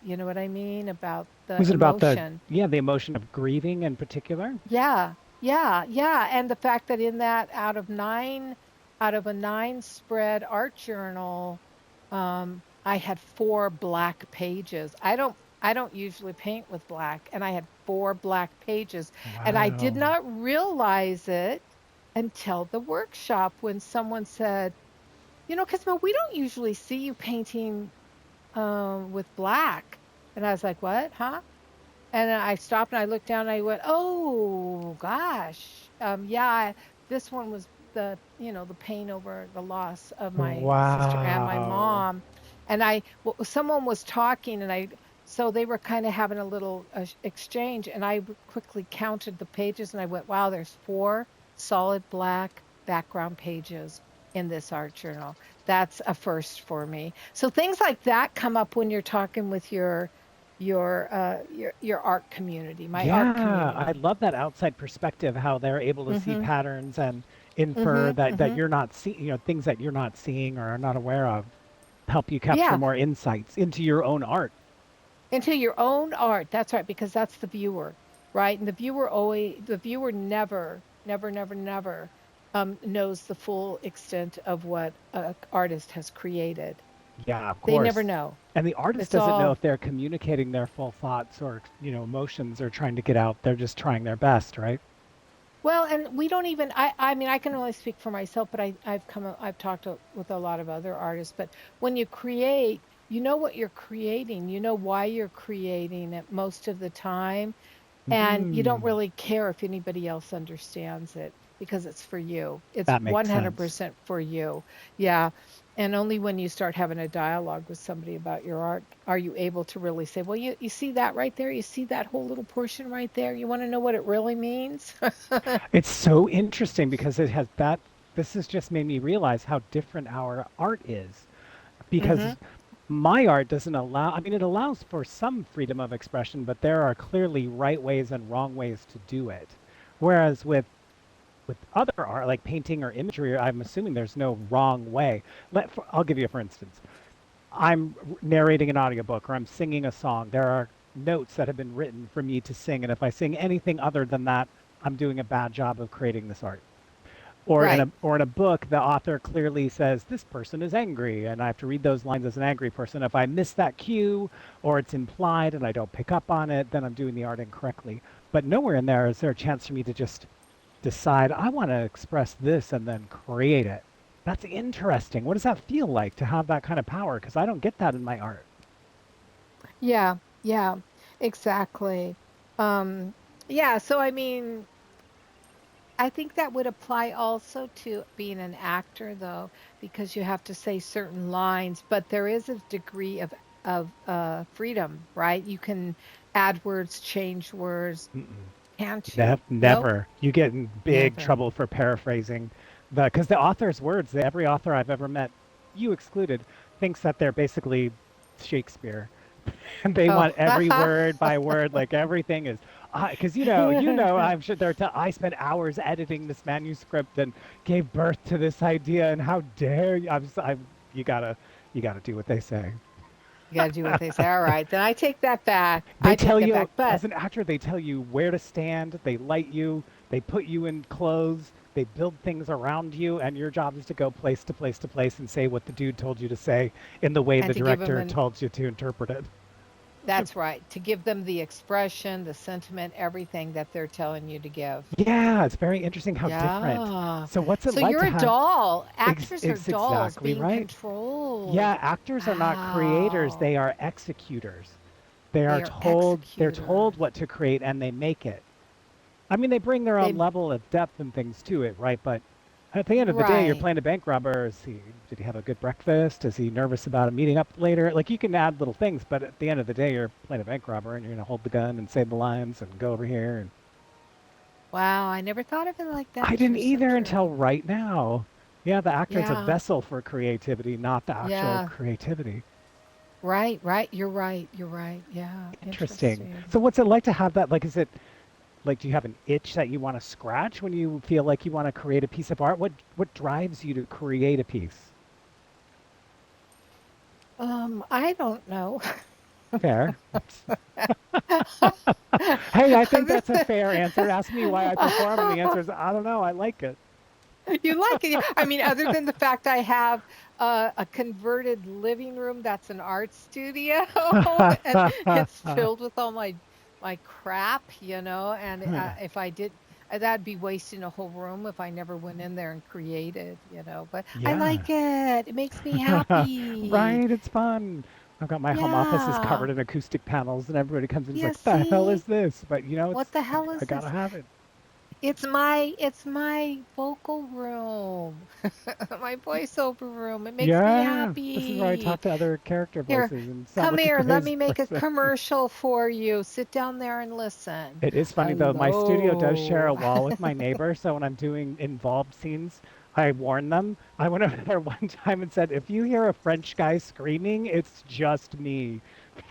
[SPEAKER 1] You know what I mean? About the
[SPEAKER 2] Was it about
[SPEAKER 1] emotion.
[SPEAKER 2] the emotion of grieving in particular?
[SPEAKER 1] Yeah, yeah, yeah. And the fact that in that out of a 9 spread art journal, I had 4 black pages. I don't usually paint with black, and I had 4 black pages. And I did
[SPEAKER 2] Wow.
[SPEAKER 1] not realize it until the workshop when someone said, because we don't usually see you painting with black. And I was like, what? Huh? And then I stopped and I looked down and I went, "Oh gosh, yeah." This one was the pain over the loss of my sister and my
[SPEAKER 2] Wow.
[SPEAKER 1] mom, and someone was talking, and so they were kind of having a little exchange, and I quickly counted the pages, and I went, "Wow, there's 4 solid black background pages in this art journal. That's a first for me." So things like that come up when you're talking with your art community, my art
[SPEAKER 2] Yeah, I
[SPEAKER 1] community.
[SPEAKER 2] love that outside perspective, how they're able to see
[SPEAKER 1] Mhm.
[SPEAKER 2] patterns and infer
[SPEAKER 1] Mhm.
[SPEAKER 2] that
[SPEAKER 1] Mhm.
[SPEAKER 2] you're not seeing, things that you're not seeing or are not aware of, help you capture
[SPEAKER 1] Yeah,
[SPEAKER 2] more insights into your own art.
[SPEAKER 1] into your own art. That's right, because that's the viewer, right? And the viewer never knows the full extent of what a artist has created.
[SPEAKER 2] Yeah, of
[SPEAKER 1] They never
[SPEAKER 2] course.
[SPEAKER 1] know.
[SPEAKER 2] And the artist
[SPEAKER 1] It's
[SPEAKER 2] doesn't know
[SPEAKER 1] all
[SPEAKER 2] if they're communicating their full thoughts or, emotions they're trying to get out. They're just trying their best, right?
[SPEAKER 1] Well, and we don't even, I mean, I can only speak for myself, but I've talked with a lot of other artists, but when you create, you know what you're creating, you know why you're creating it most of the time, and you don't
[SPEAKER 2] Mm,
[SPEAKER 1] really care if anybody else understands it because it's for you. It's
[SPEAKER 2] that makes sense.
[SPEAKER 1] 100% for you. Yeah. And only when you start having a dialogue with somebody about your art are you able to really say, well, you see that right there? You see that whole little portion right there? You want to know what it really means?
[SPEAKER 2] It's so interesting because it has that. This has just made me realize how different our art is.
[SPEAKER 1] Hmm.
[SPEAKER 2] Because my art doesn't allow, I mean, it allows for some freedom of expression, but there are clearly right ways and wrong ways to do it. Whereas with other art, like painting or imagery, I'm assuming there's no wrong way. I'll give you, for instance, I'm narrating an audiobook or I'm singing a song. There are notes that have been written for me to sing, and if I sing anything other than that, I'm doing a bad job of creating this art.
[SPEAKER 1] Right.
[SPEAKER 2] Or in a book, the author clearly says this person is angry, and I have to read those lines as an angry person. If I miss that cue, or it's implied and I don't pick up on it, then I'm doing the art incorrectly. But nowhere in there is there a chance for me to just decide I want to express this and then create it. That's interesting. What does that feel like to have that kind of power? Because I don't get that in my art.
[SPEAKER 1] Yeah. Yeah. Exactly. Um, yeah. So, I mean, I think that would apply also to being an actor, though, because you have to say certain lines, but there is a degree of freedom, right? You can add words, change words,
[SPEAKER 2] Mm-mm.
[SPEAKER 1] can't you? Nope,
[SPEAKER 2] Never. You get in big
[SPEAKER 1] never.
[SPEAKER 2] trouble for paraphrasing because the author's words, every author I've ever met, you excluded, thinks that they're basically Shakespeare. And they
[SPEAKER 1] Oh,
[SPEAKER 2] want every word by word, like everything is, because I'm sure I spent hours editing this manuscript and gave birth to this idea, and how dare you? You gotta do what they say.
[SPEAKER 1] you got to do what they say. All right, then I take that back.
[SPEAKER 2] They
[SPEAKER 1] I take
[SPEAKER 2] tell
[SPEAKER 1] that
[SPEAKER 2] you,
[SPEAKER 1] back. But
[SPEAKER 2] as an actor, they tell you where to stand, they light you, they put you in clothes, they build things around you, and your job is to go place to place to place and say what the dude told you to say in the way
[SPEAKER 1] and
[SPEAKER 2] the
[SPEAKER 1] to give them
[SPEAKER 2] director
[SPEAKER 1] an
[SPEAKER 2] told you to interpret it.
[SPEAKER 1] That's right, to give them the expression, the sentiment, everything that they're telling you to give.
[SPEAKER 2] Yeah, it's very interesting how different.
[SPEAKER 1] Yeah.
[SPEAKER 2] So, what's it
[SPEAKER 1] So
[SPEAKER 2] like
[SPEAKER 1] you're
[SPEAKER 2] to
[SPEAKER 1] a
[SPEAKER 2] have?
[SPEAKER 1] doll. Actors are
[SPEAKER 2] It's
[SPEAKER 1] dolls
[SPEAKER 2] exactly
[SPEAKER 1] being
[SPEAKER 2] right.
[SPEAKER 1] controlled.
[SPEAKER 2] Yeah, actors are not creators,
[SPEAKER 1] Wow.
[SPEAKER 2] they are executors.
[SPEAKER 1] They are
[SPEAKER 2] They're told
[SPEAKER 1] executors.
[SPEAKER 2] what to create and they make it. I mean, they bring their own
[SPEAKER 1] They
[SPEAKER 2] level of depth and things to it, right? But at the end of the day, you're
[SPEAKER 1] right.
[SPEAKER 2] playing a bank robber. Did he have a good breakfast? Is he nervous about a meeting up later? Like you can add little things, but at the end of the day, you're playing a bank robber and you're gonna hold the gun and say the lines and go over here. And
[SPEAKER 1] Wow, I never thought of it like that,
[SPEAKER 2] I
[SPEAKER 1] but
[SPEAKER 2] didn't
[SPEAKER 1] you're so
[SPEAKER 2] either until
[SPEAKER 1] true.
[SPEAKER 2] right now. Yeah, the actor is a
[SPEAKER 1] Yeah.
[SPEAKER 2] vessel for creativity, not the actual
[SPEAKER 1] Yeah.
[SPEAKER 2] creativity.
[SPEAKER 1] Right, right. You're right. You're right. Yeah.
[SPEAKER 2] Interesting.
[SPEAKER 1] Interesting.
[SPEAKER 2] So what's it like to have that? Like, is it like, do you have an itch that you want to scratch when you feel like you want to create a piece of art? What drives you to create a piece?
[SPEAKER 1] I don't know.
[SPEAKER 2] Fair. Hey, I think that's a fair answer. Ask me why I perform, and the answer is I don't know. I like it.
[SPEAKER 1] You like it. I mean, other than the fact I have a converted living room that's an art studio and it's filled with all my crap, and if I did that'd be wasting a whole room if I never went in there and created. But I
[SPEAKER 2] Yeah.
[SPEAKER 1] like it. It makes me happy.
[SPEAKER 2] Right, it's fun. I've got my home office is covered
[SPEAKER 1] Yeah.
[SPEAKER 2] in acoustic panels, and everybody comes in and is
[SPEAKER 1] Yeah,
[SPEAKER 2] like, "What the hell is
[SPEAKER 1] see?
[SPEAKER 2] this?" But
[SPEAKER 1] What the hell
[SPEAKER 2] I
[SPEAKER 1] is
[SPEAKER 2] gotta
[SPEAKER 1] this?
[SPEAKER 2] have it.
[SPEAKER 1] It's my vocal room. My voiceover room. It makes me
[SPEAKER 2] Yeah, this is where I
[SPEAKER 1] happy.
[SPEAKER 2] talk to other character
[SPEAKER 1] Here,
[SPEAKER 2] voices and sound
[SPEAKER 1] come
[SPEAKER 2] like a
[SPEAKER 1] here. Let
[SPEAKER 2] crazy
[SPEAKER 1] me make a
[SPEAKER 2] person.
[SPEAKER 1] commercial for you. Sit down there and listen.
[SPEAKER 2] It is funny though, my studio does share a
[SPEAKER 1] Hello.
[SPEAKER 2] wall with my neighbor, so when I'm doing involved scenes, I warn them. I went over there one time and said, if you hear a French guy screaming, it's just me.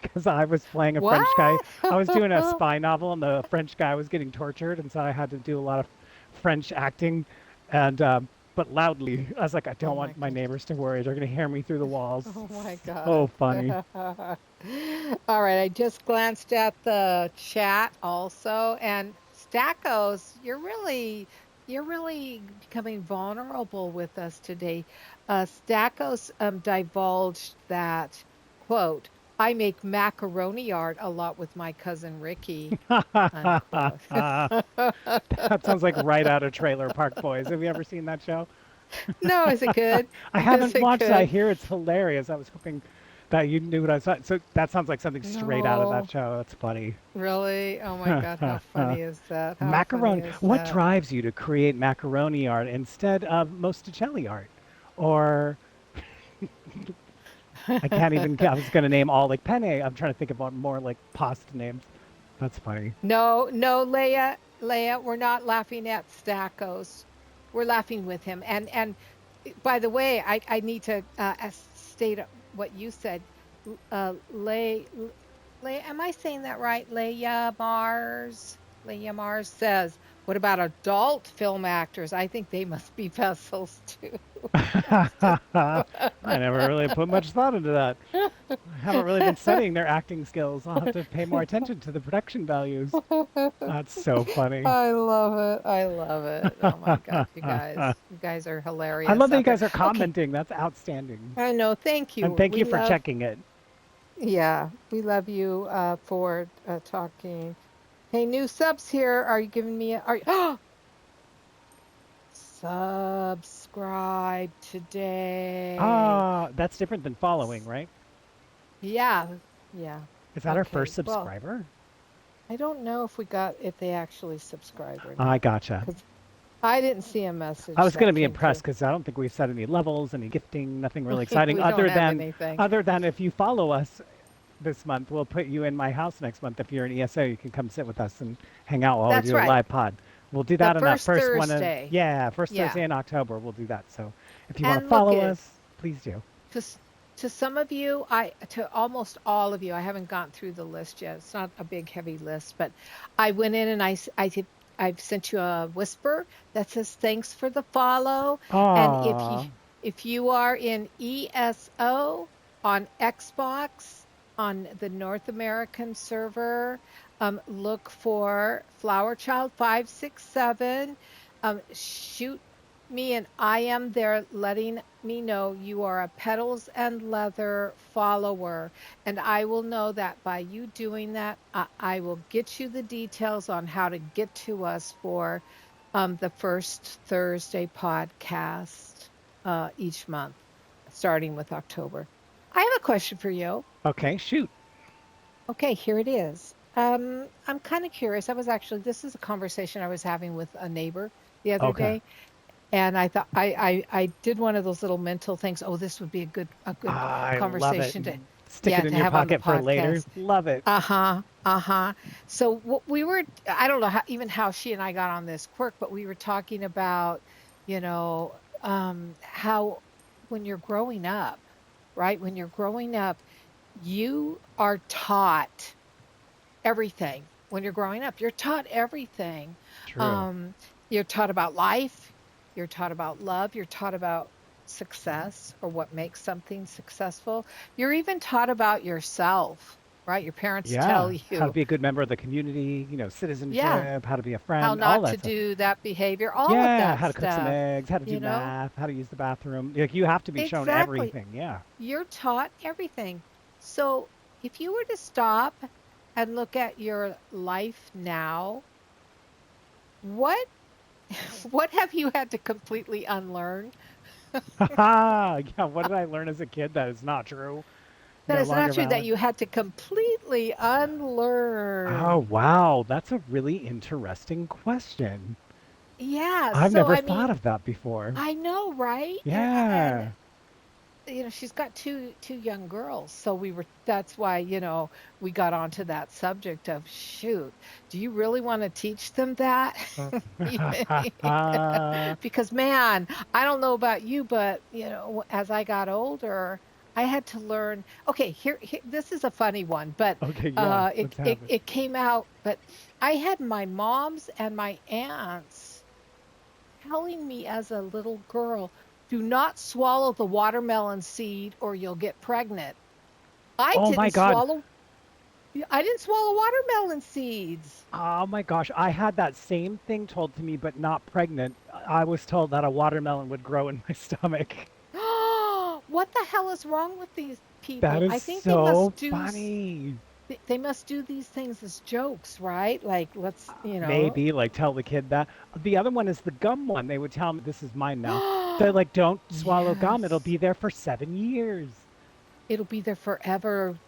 [SPEAKER 2] Because I was playing a French guy.
[SPEAKER 1] What?
[SPEAKER 2] I was doing a spy novel and the French guy was getting tortured, and so I had to do a lot of French acting and but loudly. I was like, I
[SPEAKER 1] Oh
[SPEAKER 2] don't
[SPEAKER 1] my
[SPEAKER 2] want my
[SPEAKER 1] goodness.
[SPEAKER 2] neighbors to worry. They're gonna hear me through the walls.
[SPEAKER 1] Oh my
[SPEAKER 2] So
[SPEAKER 1] God.
[SPEAKER 2] funny.
[SPEAKER 1] All right, I just glanced at the chat also, and Stackos, you're really becoming vulnerable with us today. Stackos divulged that quote. I make macaroni art a lot with my cousin Ricky, unquote.
[SPEAKER 2] That sounds like right out of Trailer Park Boys. Have you ever seen that show?
[SPEAKER 1] No, is it good?
[SPEAKER 2] I
[SPEAKER 1] Is
[SPEAKER 2] haven't
[SPEAKER 1] it
[SPEAKER 2] watched it. I
[SPEAKER 1] good?
[SPEAKER 2] hear it's hilarious. I was hoping that you knew what I saw. So that sounds like something straight out of that
[SPEAKER 1] No,
[SPEAKER 2] show. That's funny.
[SPEAKER 1] really? Oh my God, how funny is that? How funny
[SPEAKER 2] Macaroni.
[SPEAKER 1] is
[SPEAKER 2] What
[SPEAKER 1] that?
[SPEAKER 2] drives you to create macaroni art instead of Mosticelli art? Or I can't even. I was going to name all like penne. I'm trying to think of more like pasta names. That's funny.
[SPEAKER 1] No, no, Leah, we're not laughing at Stackos. We're laughing with him. By the way, I need to state what you said. Leia, am I saying that right? Leia Mars. Leia Mars says, "What about adult film actors? I think they must be vessels too."
[SPEAKER 2] I never really put much thought into that. I haven't really been studying their acting skills. I'll have to pay more attention to the production values. That's so funny.
[SPEAKER 1] I love it. I love it. Oh my gosh, you guys are
[SPEAKER 2] I love
[SPEAKER 1] hilarious
[SPEAKER 2] that you
[SPEAKER 1] out there.
[SPEAKER 2] guys are
[SPEAKER 1] Okay,
[SPEAKER 2] commenting. That's outstanding.
[SPEAKER 1] I know. Thank you.
[SPEAKER 2] And thank
[SPEAKER 1] We
[SPEAKER 2] you for
[SPEAKER 1] love,
[SPEAKER 2] checking it.
[SPEAKER 1] yeah, we love you for talking. Hey, new subs here. Are you giving me oh, subscribe today?
[SPEAKER 2] Ah, that's different than following, right?
[SPEAKER 1] Yeah, yeah.
[SPEAKER 2] Is that our
[SPEAKER 1] Okay.
[SPEAKER 2] first
[SPEAKER 1] Well,
[SPEAKER 2] subscriber?
[SPEAKER 1] I don't know if they actually subscribe or
[SPEAKER 2] I
[SPEAKER 1] not
[SPEAKER 2] gotcha.
[SPEAKER 1] because I didn't see a
[SPEAKER 2] I
[SPEAKER 1] message
[SPEAKER 2] was going to
[SPEAKER 1] that
[SPEAKER 2] be
[SPEAKER 1] came
[SPEAKER 2] impressed
[SPEAKER 1] through.
[SPEAKER 2] because I don't think we've set any levels, any gifting, nothing really exciting
[SPEAKER 1] We don't
[SPEAKER 2] other
[SPEAKER 1] have
[SPEAKER 2] than
[SPEAKER 1] anything.
[SPEAKER 2] other than if you follow us this month, we'll put you in my house next month. If you're an ESO, you can come sit with us and hang out while we
[SPEAKER 1] That's
[SPEAKER 2] do a
[SPEAKER 1] right.
[SPEAKER 2] live pod. We'll do
[SPEAKER 1] The
[SPEAKER 2] that on that
[SPEAKER 1] first
[SPEAKER 2] first one of,
[SPEAKER 1] Thursday.
[SPEAKER 2] yeah, first
[SPEAKER 1] Yeah.
[SPEAKER 2] Thursday in October. We'll do that. So if you want to
[SPEAKER 1] And look
[SPEAKER 2] follow
[SPEAKER 1] at
[SPEAKER 2] us, please do.
[SPEAKER 1] to to some of you, to almost all of you, I haven't gone through the list yet. It's not a big heavy list, but I went in and I've sent you a whisper that says thanks for the follow. And
[SPEAKER 2] Ah,
[SPEAKER 1] if you are in ESO on Xbox on the North American server, look for Flower Child 567. Shoot me and I am there letting me know you are a Petals and Leather follower. And I will know that by you doing that, I will get you the details on how to get to us for the first Thursday podcast each month, starting with October. I have a question for you.
[SPEAKER 2] okay, shoot.
[SPEAKER 1] Okay, here it is. I'm kind of curious. This is a conversation I was having with a neighbor the other
[SPEAKER 2] Okay.
[SPEAKER 1] day, and I thought I did one of those little mental things. Oh, this would be a good
[SPEAKER 2] I love it.
[SPEAKER 1] conversation to
[SPEAKER 2] Stick
[SPEAKER 1] yeah
[SPEAKER 2] it in
[SPEAKER 1] to
[SPEAKER 2] your
[SPEAKER 1] have on the
[SPEAKER 2] pocket for later.
[SPEAKER 1] podcast.
[SPEAKER 2] Love it.
[SPEAKER 1] Uh-huh. Uh-huh. So what we were I don't know how she and I got on this quirk, but we were talking about, you know, how when you're growing up, right? When you're growing up, you are taught everything. When you're growing up, you're taught everything.
[SPEAKER 2] True.
[SPEAKER 1] Um, you're taught about life, you're taught about love, you're taught about success or what makes something successful. You're even taught about yourself, right? Your parents
[SPEAKER 2] Yeah.
[SPEAKER 1] tell
[SPEAKER 2] How to
[SPEAKER 1] you,
[SPEAKER 2] be a good member of the community,
[SPEAKER 1] yeah,
[SPEAKER 2] citizenship, how to be a
[SPEAKER 1] how
[SPEAKER 2] friend, all
[SPEAKER 1] not to
[SPEAKER 2] that stuff.
[SPEAKER 1] do that behavior, all of
[SPEAKER 2] Yeah,
[SPEAKER 1] that
[SPEAKER 2] how to cook some
[SPEAKER 1] stuff,
[SPEAKER 2] eggs, how to do
[SPEAKER 1] you know?
[SPEAKER 2] math, how to use the bathroom. Like you have to be shown
[SPEAKER 1] Exactly.
[SPEAKER 2] everything. Yeah.
[SPEAKER 1] You're taught everything. So if you were to stop and look at your life now, what what have you had to completely unlearn?
[SPEAKER 2] Yeah, what did I learn as a kid that is not true?
[SPEAKER 1] That
[SPEAKER 2] No
[SPEAKER 1] is not
[SPEAKER 2] longer
[SPEAKER 1] true that
[SPEAKER 2] valid?
[SPEAKER 1] you had to completely
[SPEAKER 2] Oh,
[SPEAKER 1] unlearn.
[SPEAKER 2] wow. That's a really interesting question.
[SPEAKER 1] Yeah,
[SPEAKER 2] I've
[SPEAKER 1] so
[SPEAKER 2] never
[SPEAKER 1] I
[SPEAKER 2] thought
[SPEAKER 1] mean,
[SPEAKER 2] of that before.
[SPEAKER 1] I know, right? And
[SPEAKER 2] Yeah.
[SPEAKER 1] she's got two young girls, so that's why, we got onto that subject of shoot, do you really want to teach them that? Because man, I don't know about you, but as I got older, I had to learn. Okay, this is a funny one, but
[SPEAKER 2] Okay, yeah,
[SPEAKER 1] it,
[SPEAKER 2] let's
[SPEAKER 1] it
[SPEAKER 2] have it.
[SPEAKER 1] it came out. But I had my moms and my aunts telling me as a little girl, do not swallow the watermelon seed or you'll get pregnant. I
[SPEAKER 2] Oh my
[SPEAKER 1] didn't
[SPEAKER 2] God.
[SPEAKER 1] swallow. I didn't swallow watermelon seeds.
[SPEAKER 2] Oh my gosh. I had that same thing told to me, but not pregnant. I was told that a watermelon would grow in my stomach.
[SPEAKER 1] What the hell is wrong with these people.
[SPEAKER 2] That
[SPEAKER 1] I
[SPEAKER 2] is
[SPEAKER 1] think they must
[SPEAKER 2] so
[SPEAKER 1] do
[SPEAKER 2] funny.
[SPEAKER 1] they must do these things as jokes, right? Like let's,
[SPEAKER 2] Maybe like tell the kid that. The other one is the gum one. They would tell me, this is mine now. They're like, don't swallow gum. It'll
[SPEAKER 1] Yes.
[SPEAKER 2] be there for 7 years.
[SPEAKER 1] It'll be there forever.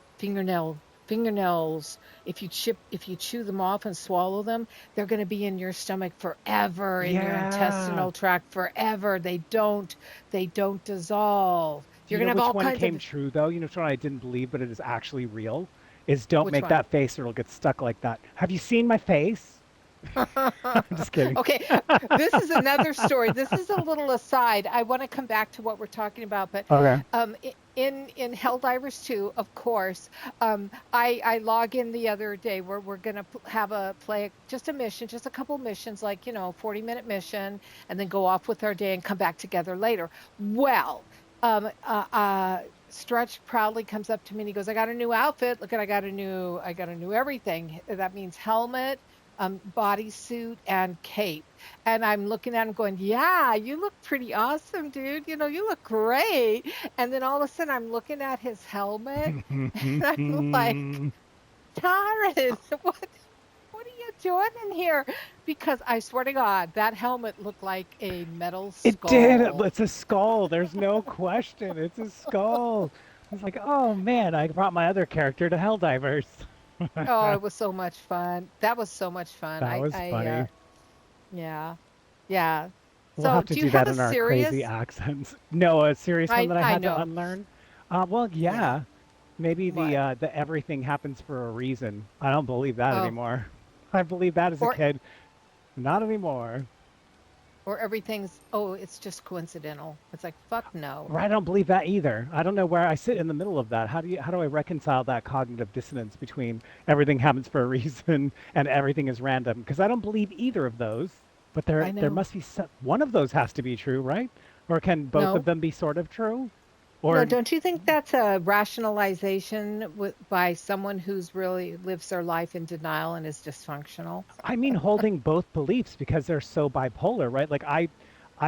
[SPEAKER 1] Fingernails. If you chew them off and swallow them, they're going to be in your stomach forever, in your
[SPEAKER 2] Yeah.
[SPEAKER 1] intestinal tract forever. They don't dissolve.
[SPEAKER 2] Do
[SPEAKER 1] You're
[SPEAKER 2] you
[SPEAKER 1] going
[SPEAKER 2] know
[SPEAKER 1] to have
[SPEAKER 2] which
[SPEAKER 1] all
[SPEAKER 2] one
[SPEAKER 1] kinds
[SPEAKER 2] came
[SPEAKER 1] of
[SPEAKER 2] true though? You know which one I didn't believe, but it is actually real? Is don't
[SPEAKER 1] which
[SPEAKER 2] make
[SPEAKER 1] one?
[SPEAKER 2] that face or it'll get stuck like that. Have you seen my face? I'm just kidding.
[SPEAKER 1] Okay, this is another story. This is a little aside. I want to come back to what we're talking about, but
[SPEAKER 2] Okay.
[SPEAKER 1] in Helldivers 2, of course, I log in the other day where we're gonna have a play just a mission, just a couple missions, like 40-minute mission, and then go off with our day and come back together later. Well, Stretch proudly comes up to me and he goes, "I got a new outfit. Look at I got a new everything. That means helmet, bodysuit and cape." And I'm looking at him going, "Yeah, you look pretty awesome, dude. You look great." And then all of a sudden I'm looking at his helmet and I'm like, "Taryn, what are you doing in here?" Because I swear to God, that helmet looked like a metal
[SPEAKER 2] It did.
[SPEAKER 1] skull.
[SPEAKER 2] It's a skull. There's no question. It's a skull. I was like, oh man, I brought my other character to Helldivers.
[SPEAKER 1] Oh, it was so much fun. That was so much fun.
[SPEAKER 2] That was funny.
[SPEAKER 1] Yeah. Yeah.
[SPEAKER 2] We'll
[SPEAKER 1] So,
[SPEAKER 2] have to
[SPEAKER 1] do you
[SPEAKER 2] do
[SPEAKER 1] have
[SPEAKER 2] that
[SPEAKER 1] a
[SPEAKER 2] in our crazy
[SPEAKER 1] serious?
[SPEAKER 2] accents. No, a serious one that I
[SPEAKER 1] I
[SPEAKER 2] had to
[SPEAKER 1] know.
[SPEAKER 2] unlearn. Well,
[SPEAKER 1] Yeah.
[SPEAKER 2] yeah, maybe
[SPEAKER 1] What?
[SPEAKER 2] the everything happens for a reason. I don't believe that
[SPEAKER 1] Oh,
[SPEAKER 2] anymore. I believed that as a
[SPEAKER 1] or
[SPEAKER 2] kid. Not anymore.
[SPEAKER 1] it's just coincidental. It's like, fuck no.
[SPEAKER 2] Or I don't believe that either. I don't know where I sit in the middle of that. How do I reconcile that cognitive dissonance between everything happens for a reason and everything is random? Because I don't believe either of those. But
[SPEAKER 1] I
[SPEAKER 2] there
[SPEAKER 1] know.
[SPEAKER 2] must be one of those has to be true, right? Or can both of
[SPEAKER 1] No.
[SPEAKER 2] them be sort of true?
[SPEAKER 1] No,
[SPEAKER 2] Or
[SPEAKER 1] don't you think that's a rationalization by someone who's really lives their life in denial and is dysfunctional?
[SPEAKER 2] I mean holding both beliefs because they're so bipolar, right? Like I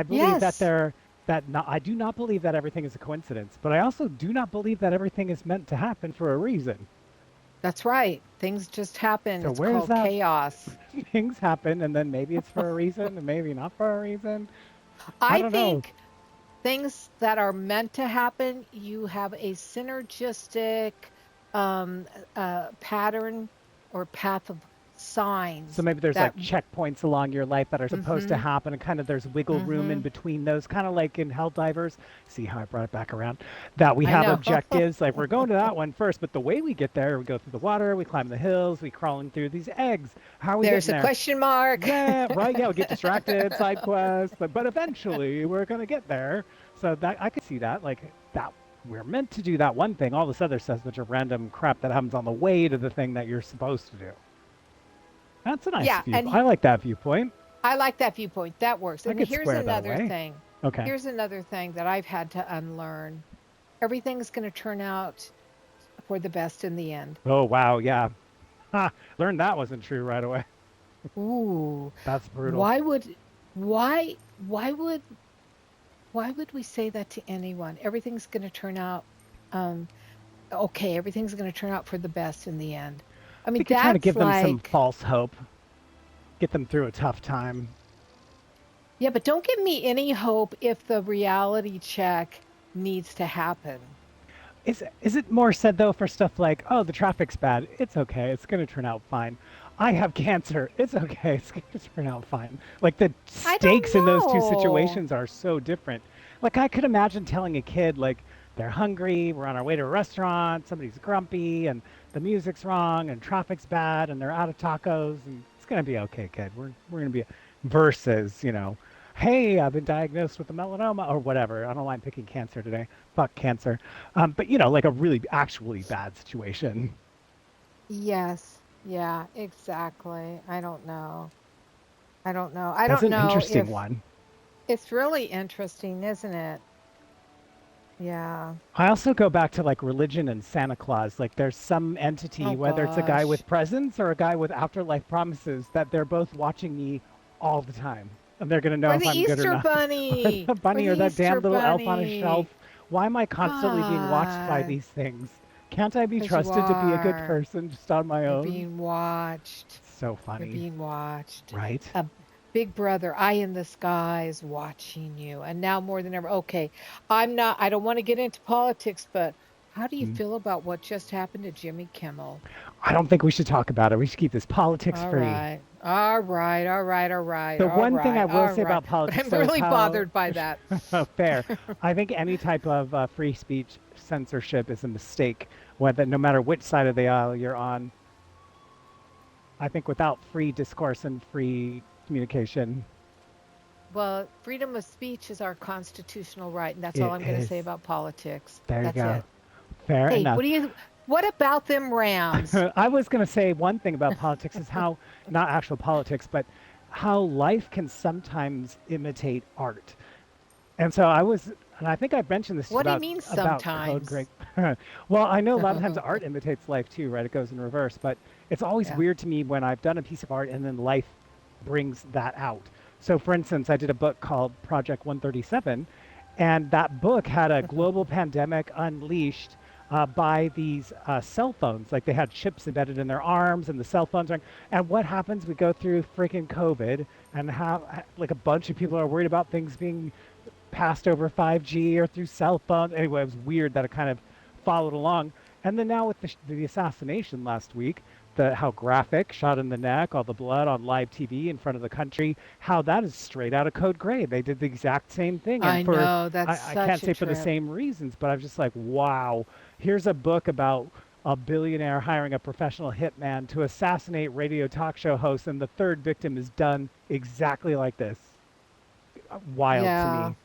[SPEAKER 2] believe that
[SPEAKER 1] Yes,
[SPEAKER 2] I do not believe that everything is a coincidence, but I also do not believe that everything is meant to happen for a reason.
[SPEAKER 1] that's right. Things just happen.
[SPEAKER 2] So
[SPEAKER 1] It's
[SPEAKER 2] where's
[SPEAKER 1] called
[SPEAKER 2] that
[SPEAKER 1] chaos.
[SPEAKER 2] things happen and then maybe it's for a reason and maybe not for a reason? I
[SPEAKER 1] I
[SPEAKER 2] don't know.
[SPEAKER 1] think things that are meant to happen, you have a synergistic pattern or path of
[SPEAKER 2] So
[SPEAKER 1] signs
[SPEAKER 2] maybe there's
[SPEAKER 1] that.
[SPEAKER 2] like checkpoints along your life that are supposed to
[SPEAKER 1] Mm-hmm,
[SPEAKER 2] happen, and kind of there's wiggle room in
[SPEAKER 1] mm-hmm.
[SPEAKER 2] between those, kind of like in Helldivers. See how I brought it back around? That we
[SPEAKER 1] I
[SPEAKER 2] have
[SPEAKER 1] know.
[SPEAKER 2] objectives, like we're going to that one first, but the way we get there, we go through the water, we climb the hills, we crawling through these eggs. How are we getting
[SPEAKER 1] There's a
[SPEAKER 2] there?
[SPEAKER 1] question mark.
[SPEAKER 2] Yeah, right. Yeah, we get distracted, side quests, but eventually we're gonna get there. So that I could see that, like that we're meant to do that one thing. All this other stuff's a bunch of random crap that happens on the way to the thing that you're supposed to do. That's a nice
[SPEAKER 1] Yeah,
[SPEAKER 2] view.
[SPEAKER 1] and
[SPEAKER 2] I like that viewpoint.
[SPEAKER 1] I like that viewpoint. That works.
[SPEAKER 2] I
[SPEAKER 1] And
[SPEAKER 2] could
[SPEAKER 1] here's
[SPEAKER 2] square that
[SPEAKER 1] another
[SPEAKER 2] away.
[SPEAKER 1] thing.
[SPEAKER 2] Okay.
[SPEAKER 1] Here's another thing that I've had to unlearn. Everything's going to turn out for the best in the end.
[SPEAKER 2] Oh wow, yeah. Ha! Learned that wasn't true right away.
[SPEAKER 1] Ooh,
[SPEAKER 2] That's brutal.
[SPEAKER 1] why would, why, why would, why would we say that to anyone? Everything's going to turn out, um, okay. Everything's going to turn out for the best in the end. I
[SPEAKER 2] I
[SPEAKER 1] mean,
[SPEAKER 2] think you're trying to
[SPEAKER 1] that's
[SPEAKER 2] give them some
[SPEAKER 1] like,
[SPEAKER 2] false hope, get them through a tough time.
[SPEAKER 1] yeah, but don't give me any hope if the reality check needs to happen.
[SPEAKER 2] Is it more said though for stuff like, oh, the traffic's bad. It's okay. It's gonna turn out fine. I have cancer. It's okay. It's gonna turn out fine. Like the
[SPEAKER 1] I don't
[SPEAKER 2] stakes in those two
[SPEAKER 1] know.
[SPEAKER 2] situations are so different. Like I could imagine telling a kid like they're hungry, we're on our way to a restaurant, somebody's grumpy, and the music's wrong, and traffic's bad, and they're out of tacos, and it's gonna be okay, kid. We're gonna be versus, hey, I've been diagnosed with a melanoma or whatever. I don't mind picking cancer today. Fuck cancer. But like a really actually bad situation.
[SPEAKER 1] Yes. Yeah, exactly. I don't know. I don't know. I
[SPEAKER 2] That's
[SPEAKER 1] don't
[SPEAKER 2] an
[SPEAKER 1] know
[SPEAKER 2] interesting
[SPEAKER 1] if
[SPEAKER 2] one.
[SPEAKER 1] it's really interesting, isn't it? Yeah.
[SPEAKER 2] I also go back to like religion and Santa Claus. Like there's some entity,
[SPEAKER 1] Oh
[SPEAKER 2] whether it's a guy
[SPEAKER 1] gosh.
[SPEAKER 2] with presents or a guy with afterlife promises, that they're both watching me all the time. And they're gonna know
[SPEAKER 1] Or
[SPEAKER 2] if
[SPEAKER 1] the
[SPEAKER 2] I'm good or
[SPEAKER 1] Easter
[SPEAKER 2] not. Or
[SPEAKER 1] Bunny.
[SPEAKER 2] the
[SPEAKER 1] Or
[SPEAKER 2] bunny
[SPEAKER 1] the
[SPEAKER 2] or that
[SPEAKER 1] Easter
[SPEAKER 2] damn little elf on a shelf
[SPEAKER 1] Bunny.
[SPEAKER 2] Why am I constantly being watched by
[SPEAKER 1] Ah,
[SPEAKER 2] these things? Can't I be
[SPEAKER 1] because you
[SPEAKER 2] trusted to be a good
[SPEAKER 1] are.
[SPEAKER 2] person just on my
[SPEAKER 1] You're
[SPEAKER 2] own?
[SPEAKER 1] being watched.
[SPEAKER 2] So
[SPEAKER 1] You're
[SPEAKER 2] funny,
[SPEAKER 1] being watched.
[SPEAKER 2] right?
[SPEAKER 1] A big brother, eye in the sky, is watching you. And now more than ever, okay, I don't want to get into politics, but how do you
[SPEAKER 2] Mm.
[SPEAKER 1] feel about what just happened to Jimmy Kimmel?
[SPEAKER 2] I don't think we should talk about it. We should keep this politics
[SPEAKER 1] All
[SPEAKER 2] free.
[SPEAKER 1] right. All right. All right. All right.
[SPEAKER 2] The
[SPEAKER 1] All
[SPEAKER 2] one thing I
[SPEAKER 1] right.
[SPEAKER 2] will
[SPEAKER 1] All
[SPEAKER 2] say
[SPEAKER 1] right.
[SPEAKER 2] about
[SPEAKER 1] But
[SPEAKER 2] politics,
[SPEAKER 1] I'm
[SPEAKER 2] though, is
[SPEAKER 1] really
[SPEAKER 2] how
[SPEAKER 1] bothered by that.
[SPEAKER 2] fair. I think any type of free speech censorship is a mistake, whether no matter which side of the aisle you're on. I think without free discourse and free communication,
[SPEAKER 1] Well, freedom of speech is our constitutional right, and that's all
[SPEAKER 2] it
[SPEAKER 1] I'm going to
[SPEAKER 2] is.
[SPEAKER 1] say about politics.
[SPEAKER 2] There you
[SPEAKER 1] That's
[SPEAKER 2] go.
[SPEAKER 1] it.
[SPEAKER 2] Fair
[SPEAKER 1] Hey,
[SPEAKER 2] enough.
[SPEAKER 1] what about them Rams?
[SPEAKER 2] I was going to say one thing about politics is how, not actual politics, but how life can sometimes imitate art. And so and I think I've mentioned this
[SPEAKER 1] What do you
[SPEAKER 2] about
[SPEAKER 1] mean
[SPEAKER 2] Code Great.
[SPEAKER 1] sometimes?
[SPEAKER 2] Well, I know a lot of times art imitates life too, right? It goes in reverse, but it's always
[SPEAKER 1] Yeah.
[SPEAKER 2] weird to me when I've done a piece of art and then life brings that out. So, for instance, I did a book called Project 137, and that book had a global pandemic unleashed by these cell phones. Like they had chips embedded in their arms, and the cell phones are. And what happens? We go through freaking COVID, and how like a bunch of people are worried about things being passed over 5G or through cell phones. Anyway, it was weird that it kind of followed along. And then now with the assassination last week, how graphic, shot in the neck, all the blood on live TV in front of the country, how that is straight out of Code Gray. They did the exact same thing, and
[SPEAKER 1] I know, that's
[SPEAKER 2] I can't
[SPEAKER 1] such a
[SPEAKER 2] say for the
[SPEAKER 1] trip.
[SPEAKER 2] same reasons, but I was just like, wow, here's a book about a billionaire hiring a professional hitman to assassinate radio talk show hosts, and the third victim is done exactly like this. Wild to
[SPEAKER 1] Yeah.
[SPEAKER 2] me.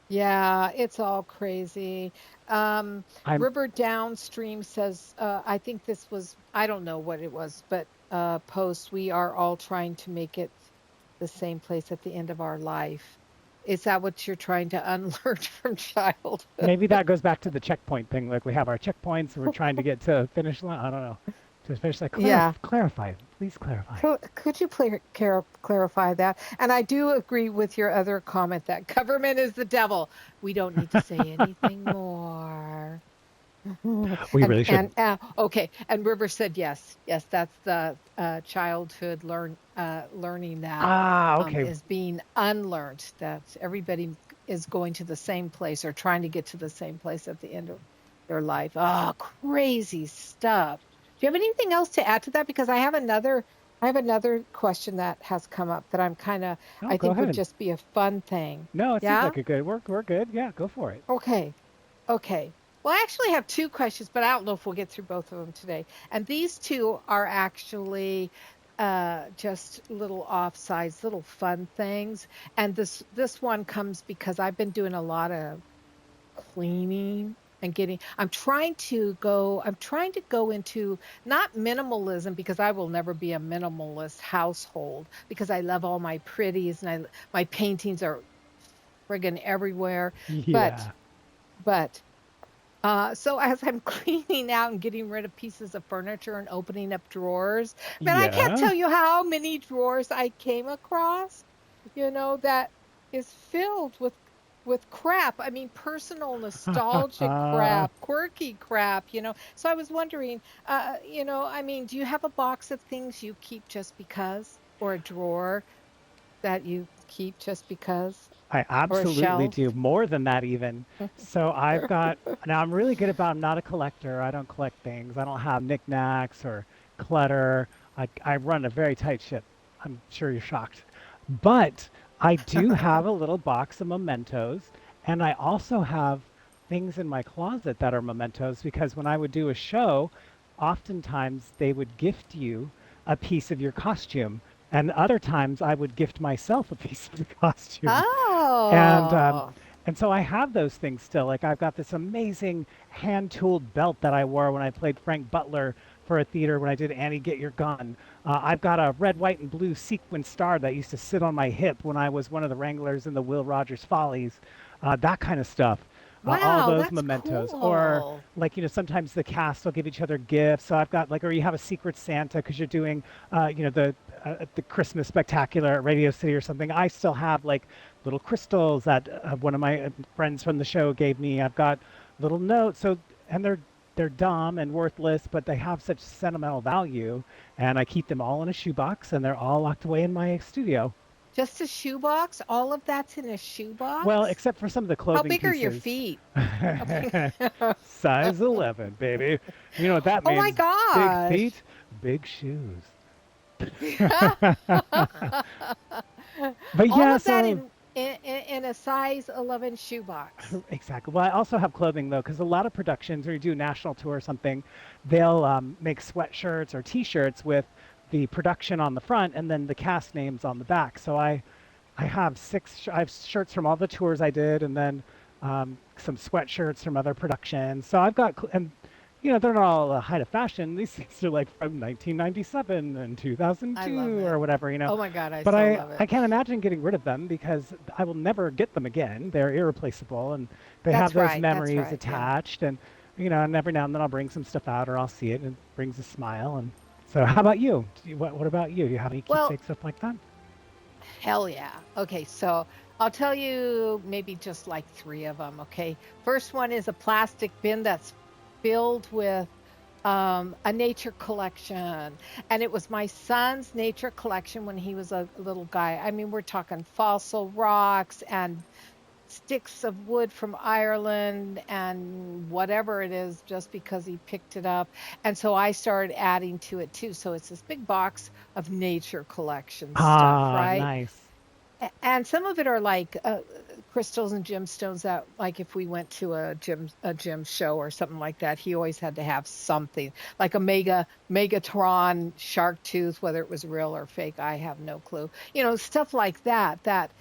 [SPEAKER 1] Yeah, it's all crazy.
[SPEAKER 2] I'm
[SPEAKER 1] River Downstream says, I think this was, I don't know what it was, but post, we are all trying to make it the same place at the end of our life. Is that what you're trying to unlearn from childhood?
[SPEAKER 2] Maybe that goes back to the checkpoint thing. Like we have our checkpoints and we're trying to get to finish line. I don't know. To finish, like
[SPEAKER 1] Yeah.
[SPEAKER 2] clarify. Please clarify.
[SPEAKER 1] Could you clarify that? And I do agree with your other comment that government is the devil. We don't need to say anything more.
[SPEAKER 2] We
[SPEAKER 1] And
[SPEAKER 2] really shouldn't.
[SPEAKER 1] okay, and River said yes, yes, that's the childhood learning that
[SPEAKER 2] Ah, okay.
[SPEAKER 1] is being unlearned. That everybody is going to the same place or trying to get to the same place at the end of their life. Oh, crazy stuff. Do you have anything else to add to that? Because I have another question that has come up that
[SPEAKER 2] No,
[SPEAKER 1] I
[SPEAKER 2] go
[SPEAKER 1] think would
[SPEAKER 2] ahead.
[SPEAKER 1] just be a fun thing.
[SPEAKER 2] No, it seems
[SPEAKER 1] Yeah?
[SPEAKER 2] like a good. We're good. Yeah, go for it.
[SPEAKER 1] Okay. Okay. Well, I actually have two questions, but I don't know if we'll get through both of them today. And these two are actually just little offsides, little fun things. And this one comes because I've been doing a lot of cleaning and getting I'm trying to go into not minimalism because I will never be a minimalist household because I love all my pretties and my paintings are friggin' everywhere. But
[SPEAKER 2] Yeah.
[SPEAKER 1] but so as I'm cleaning out and getting rid of pieces of furniture and opening up drawers, man, I can't
[SPEAKER 2] Yeah.
[SPEAKER 1] tell you how many drawers I came across, that is filled with crap. I mean, personal nostalgic crap, quirky crap. So I was wondering, I mean, do you have a box of things you keep just because, or a drawer that you keep just because,
[SPEAKER 2] I
[SPEAKER 1] or a
[SPEAKER 2] absolutely
[SPEAKER 1] shelf?
[SPEAKER 2] do more than that even. So I've got now I'm really good about I'm not a collector. I don't collect things. I don't have knickknacks or clutter. I run a very tight ship. I'm sure you're shocked. But I do have a little box of mementos, and I also have things in my closet that are mementos because when I would do a show, oftentimes they would gift you a piece of your costume, and other times I would gift myself a piece of the costume. And um,
[SPEAKER 1] Oh.
[SPEAKER 2] and so I have those things still. Like I've got this amazing hand-tooled belt that I wore when I played Frank Butler for a theater when I did Annie Get Your Gun. I've got a red, white, and blue sequin star that used to sit on my hip when I was one of the Wranglers in the Will Rogers Follies. That kind of stuff. all
[SPEAKER 1] Wow,
[SPEAKER 2] those
[SPEAKER 1] that's
[SPEAKER 2] mementos. Or
[SPEAKER 1] cool.
[SPEAKER 2] like, sometimes the cast will give each other gifts. So I've got like, or you have a Secret Santa because you're doing, the Christmas spectacular at Radio City or something. I still have like little crystals that one of my friends from the show gave me. I've got little notes. So, and they're dumb and worthless, but they have such sentimental value. And I keep them all in a shoebox, and they're all locked away in my studio.
[SPEAKER 1] Just a shoebox? All of that's in a
[SPEAKER 2] Well,
[SPEAKER 1] shoebox?
[SPEAKER 2] except for some of the
[SPEAKER 1] How
[SPEAKER 2] clothing
[SPEAKER 1] big are your
[SPEAKER 2] pieces.
[SPEAKER 1] feet? How big?
[SPEAKER 2] Size 11, baby. You know what that
[SPEAKER 1] Oh my
[SPEAKER 2] means? Big
[SPEAKER 1] gosh.
[SPEAKER 2] feet, big shoes. But
[SPEAKER 1] All
[SPEAKER 2] yeah,
[SPEAKER 1] of that
[SPEAKER 2] so
[SPEAKER 1] in a size 11 shoebox.
[SPEAKER 2] exactly. Well, I also have clothing though, because a lot of productions, or you do a national tour or something, they'll make sweatshirts or T-shirts with the production on the front and then the cast names on the back. So I have I have shirts from all the tours I did, and then some sweatshirts from other productions. So I've got, and they're not all height of fashion. These things are like from 1997 and
[SPEAKER 1] I love
[SPEAKER 2] 2002
[SPEAKER 1] it.
[SPEAKER 2] or whatever,
[SPEAKER 1] Oh my God, I
[SPEAKER 2] But
[SPEAKER 1] so
[SPEAKER 2] I,
[SPEAKER 1] love it.
[SPEAKER 2] I can't imagine getting rid of them because I will never get them again. They're irreplaceable, and they have
[SPEAKER 1] That's
[SPEAKER 2] those
[SPEAKER 1] right. That's
[SPEAKER 2] memories
[SPEAKER 1] right. Yeah.
[SPEAKER 2] attached. And every now and then I'll bring some stuff out, or I'll see it, and it brings a smile. And so, how about you? What about you? Do you have any
[SPEAKER 1] Well,
[SPEAKER 2] keepsake stuff like that?
[SPEAKER 1] hell yeah. Okay, so I'll tell you maybe just like three of them. Okay. First one is a plastic bin that's filled with a nature collection. And it was my son's nature collection when he was a little guy. I mean, we're talking fossil rocks and sticks of wood from Ireland and whatever it is, just because he picked it up. And so I started adding to it too. So it's this big box of nature collection stuff,
[SPEAKER 2] Ah,
[SPEAKER 1] right?
[SPEAKER 2] nice.
[SPEAKER 1] And some of it are like crystals and gemstones that, like, if we went to a gym show or something like that, he always had to have something like a Megatron shark tooth, whether it was real or fake. I have no clue. Stuff like that. That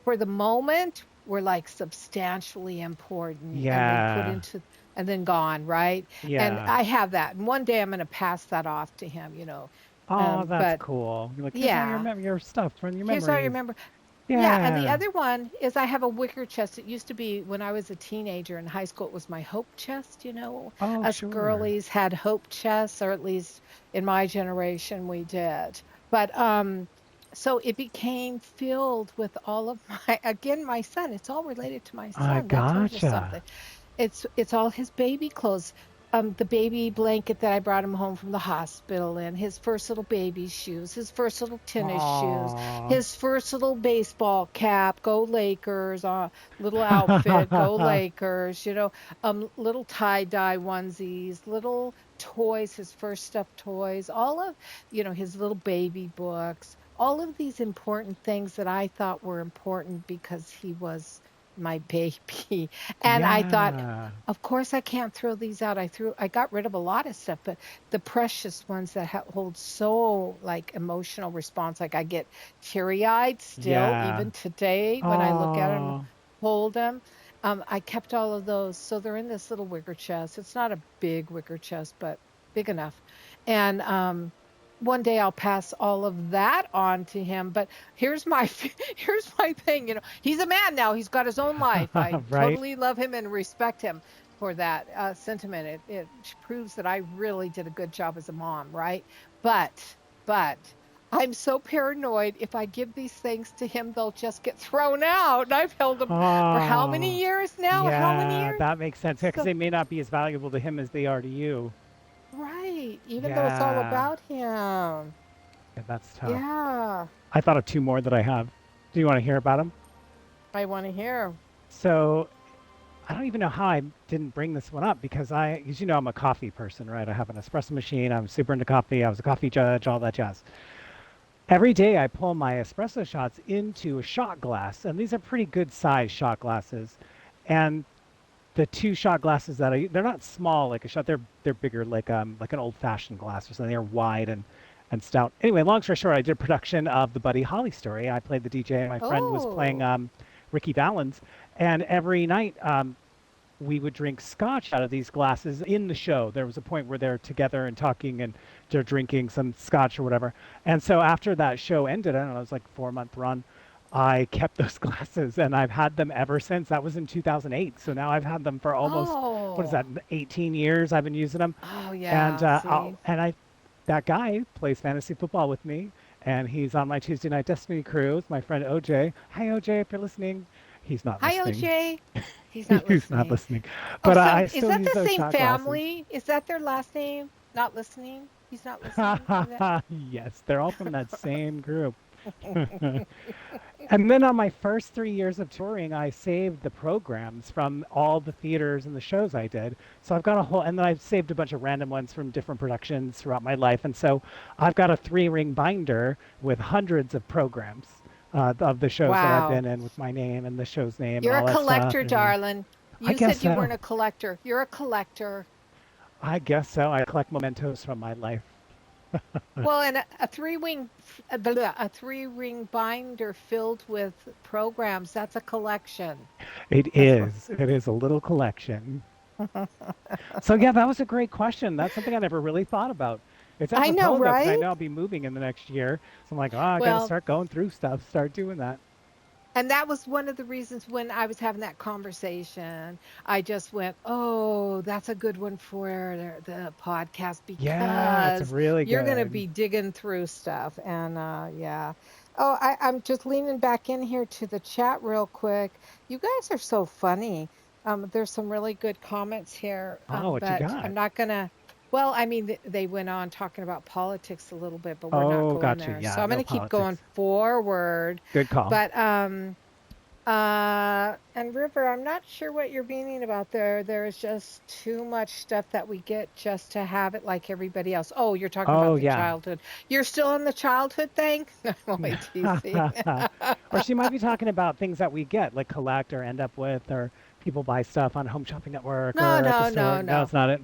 [SPEAKER 1] for the moment were like substantially important, and then put
[SPEAKER 2] Yeah,
[SPEAKER 1] into and then gone, right? And
[SPEAKER 2] yeah.
[SPEAKER 1] I have that. And one day I'm going to pass that off to him.
[SPEAKER 2] Oh, that's
[SPEAKER 1] But
[SPEAKER 2] cool. You're like, here's all
[SPEAKER 1] yeah,
[SPEAKER 2] your stuff from your
[SPEAKER 1] here's how I
[SPEAKER 2] memories.
[SPEAKER 1] remember. Yeah, and the
[SPEAKER 2] Yeah.
[SPEAKER 1] other one is I have a wicker chest. It used to be when I was a teenager in high school, it was my hope chest.
[SPEAKER 2] Oh,
[SPEAKER 1] Us
[SPEAKER 2] sure.
[SPEAKER 1] girlies had hope chests, or at least in my generation we did. But so it became filled with all of my, again, my son. It's all related to my
[SPEAKER 2] I
[SPEAKER 1] son. That tells you something.
[SPEAKER 2] gotcha.
[SPEAKER 1] It's all his baby clothes. The baby blanket that I brought him home from the hospital in, his first little baby shoes, his first little tennis shoes,
[SPEAKER 2] Oh.
[SPEAKER 1] his first little baseball cap, go Lakers, little outfit, go Lakers, little tie-dye onesies, little toys, his first stuffed toys, all of, his little baby books, all of these important things that I thought were important because he was my baby. And I thought,
[SPEAKER 2] Yeah.
[SPEAKER 1] of course, I can't throw these out. I got rid of a lot of stuff, but the precious ones that hold so like emotional response, like I get teary eyed still,
[SPEAKER 2] Yeah.
[SPEAKER 1] even today when I look at them,
[SPEAKER 2] Oh.
[SPEAKER 1] hold them. I kept all of those. So they're in this little wicker chest. It's not a big wicker chest, but big enough. And one day I'll pass all of that on to him. But here's my here's my thing. He's a man now. He's got his own life. I
[SPEAKER 2] Right?
[SPEAKER 1] totally love him and respect him for that sentiment. It proves that I really did a good job as a mom, right? But I'm so paranoid. If I give these things to him, they'll just get thrown out. And I've held them for how many
[SPEAKER 2] Oh.
[SPEAKER 1] years now? How many
[SPEAKER 2] Yeah,
[SPEAKER 1] years?
[SPEAKER 2] that makes sense. Yeah, because
[SPEAKER 1] So
[SPEAKER 2] they may not be as valuable to him as they are to you.
[SPEAKER 1] right, even though it's all
[SPEAKER 2] Yeah.
[SPEAKER 1] about him.
[SPEAKER 2] Yeah, that's tough.
[SPEAKER 1] Yeah,
[SPEAKER 2] I thought of two more that I have. Do you want to hear about them?
[SPEAKER 1] I want to hear.
[SPEAKER 2] So I don't even know how I didn't bring this one up because as you know, I'm a coffee person, right? I have an espresso machine. I'm super into coffee. I was a coffee judge, all that jazz. Every day I pull my espresso shots into a shot glass, and these are pretty good sized shot glasses. And the two shot glasses they're not small like a shot, they're bigger like an old fashioned glass or something. They're wide and stout. Anyway, long story short, I did a production of the Buddy Holly story. I played the DJ, and my friend was playing
[SPEAKER 1] Oh,
[SPEAKER 2] Ricky Valens, and every night we would drink scotch out of these glasses in the show. There was a point where they're together and talking, and they're drinking some scotch or whatever. And so after that show ended, I don't know, it was like 4 month run. I kept those glasses and I've had them ever since. That was in 2008. So now I've had them for almost, what is
[SPEAKER 1] Oh.
[SPEAKER 2] that, 18 years I've been using them.
[SPEAKER 1] Oh
[SPEAKER 2] And
[SPEAKER 1] yeah. See.
[SPEAKER 2] that guy plays fantasy football with me, and he's on my Tuesday Night Destiny crew. It's my friend OJ. Hi OJ, if you're listening. He's not
[SPEAKER 1] Hi,
[SPEAKER 2] listening.
[SPEAKER 1] OJ. He's not
[SPEAKER 2] He's not
[SPEAKER 1] listening.
[SPEAKER 2] listening.
[SPEAKER 1] Oh,
[SPEAKER 2] But
[SPEAKER 1] so
[SPEAKER 2] I
[SPEAKER 1] is
[SPEAKER 2] still
[SPEAKER 1] that
[SPEAKER 2] use
[SPEAKER 1] the
[SPEAKER 2] those
[SPEAKER 1] same
[SPEAKER 2] shot glasses.
[SPEAKER 1] family? Is that their last name? Not listening? He's not listening. Is that?
[SPEAKER 2] Yes, they're all from that same group. And then on my first 3 years of touring, I saved the programs from all the theaters and the shows I did. So I've got a whole, and then I've saved a bunch of random ones from different productions throughout my life. And so I've got a 3 ring binder with hundreds of programs of the shows that I've
[SPEAKER 1] Wow.
[SPEAKER 2] been in with my name and the show's name and
[SPEAKER 1] You're a
[SPEAKER 2] all that stuff.
[SPEAKER 1] collector,
[SPEAKER 2] And
[SPEAKER 1] darling.
[SPEAKER 2] I
[SPEAKER 1] You
[SPEAKER 2] guess
[SPEAKER 1] said you
[SPEAKER 2] so.
[SPEAKER 1] weren't a collector. You're a collector.
[SPEAKER 2] I guess so. I collect mementos from my life.
[SPEAKER 1] Well, and a 3 ring binder filled with programs, that's a collection.
[SPEAKER 2] It
[SPEAKER 1] That's what.
[SPEAKER 2] is. It is a little collection. So yeah, that was a great question. That's something I never really thought about. It's
[SPEAKER 1] I know,
[SPEAKER 2] apropos though, because I
[SPEAKER 1] right?
[SPEAKER 2] know I'll be moving in the next year. So I'm like, oh, I got to
[SPEAKER 1] Well,
[SPEAKER 2] start going through stuff, start doing that.
[SPEAKER 1] and that was one of the reasons when I was having that conversation, I just went, "Oh, that's a good one for the podcast
[SPEAKER 2] Yeah, it's
[SPEAKER 1] because
[SPEAKER 2] really
[SPEAKER 1] you're going to
[SPEAKER 2] good.
[SPEAKER 1] be digging through stuff." And yeah. Oh, I'm just leaning back in here to the chat real quick. You guys are so funny. There's some really good comments here,
[SPEAKER 2] Oh, what you
[SPEAKER 1] but I'm
[SPEAKER 2] got?
[SPEAKER 1] not gonna. Well, I mean, they went on talking about politics a little bit, but we're not
[SPEAKER 2] Oh,
[SPEAKER 1] going
[SPEAKER 2] gotcha.
[SPEAKER 1] there. So
[SPEAKER 2] Yeah,
[SPEAKER 1] I'm going
[SPEAKER 2] no
[SPEAKER 1] to keep going
[SPEAKER 2] politics.
[SPEAKER 1] forward.
[SPEAKER 2] Good call.
[SPEAKER 1] But and River, I'm not sure what you're meaning about there. There's just too much stuff that we get just to have it like everybody else. Oh, you're talking about
[SPEAKER 2] Oh,
[SPEAKER 1] the
[SPEAKER 2] yeah.
[SPEAKER 1] childhood. You're still on the childhood thing? I'm only teasing.
[SPEAKER 2] Or she might be talking about things that we get, like collect or end up with, or people buy stuff on Home Shopping Network
[SPEAKER 1] No,
[SPEAKER 2] or at the
[SPEAKER 1] no,
[SPEAKER 2] store.
[SPEAKER 1] no,
[SPEAKER 2] No,
[SPEAKER 1] no.
[SPEAKER 2] it's not it.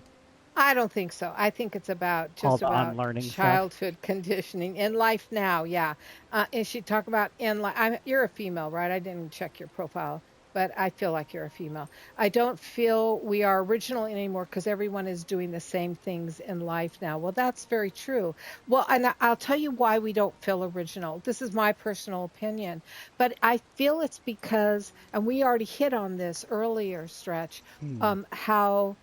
[SPEAKER 1] I don't think so. I think it's about
[SPEAKER 2] All
[SPEAKER 1] just
[SPEAKER 2] the
[SPEAKER 1] about
[SPEAKER 2] unlearning stuff.
[SPEAKER 1] childhood conditioning in life now. Yeah. And she talked about in life. You're a female, right? I didn't check your profile, but I feel like you're a female. I don't feel we are original anymore because everyone is doing the same things in life now. Well, that's very true. Well, and I'll tell you why we don't feel original. This is my personal opinion, but I feel it's because, and we already hit on this earlier, Stretch,
[SPEAKER 2] Hmm.
[SPEAKER 1] how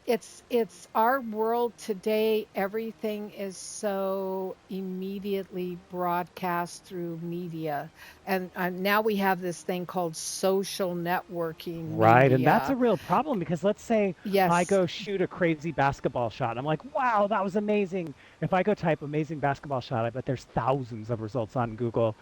[SPEAKER 1] it's our world today. Everything is so immediately broadcast through media, and now we have this thing called social networking
[SPEAKER 2] Right, and that's a
[SPEAKER 1] media.
[SPEAKER 2] real problem because let's say I
[SPEAKER 1] Yes.
[SPEAKER 2] go shoot a crazy basketball shot. I'm like, wow, that was amazing. If I go type amazing basketball shot, I bet there's thousands of results on Google,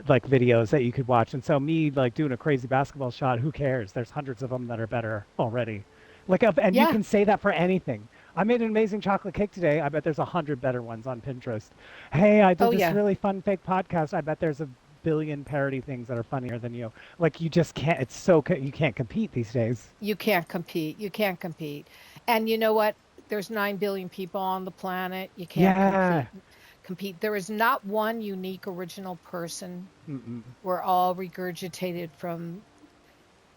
[SPEAKER 2] like videos that you could watch. And so me like doing a crazy basketball shot, who cares? There's hundreds of them that are better already. And you
[SPEAKER 1] Yeah.
[SPEAKER 2] can say that for anything. I made an amazing chocolate cake today. I bet there's 100 better ones on Pinterest. Hey, I did
[SPEAKER 1] Oh
[SPEAKER 2] this
[SPEAKER 1] yeah.
[SPEAKER 2] really fun fake podcast. I bet there's a billion parody things that are funnier than you. Like you just can't. It's so you can't compete these days.
[SPEAKER 1] You can't compete. You can't compete. And you know what? There's 9 billion people on the planet. You can't
[SPEAKER 2] Yeah.
[SPEAKER 1] compete. There is not one unique original person.
[SPEAKER 2] Mm-mm.
[SPEAKER 1] We're all regurgitated from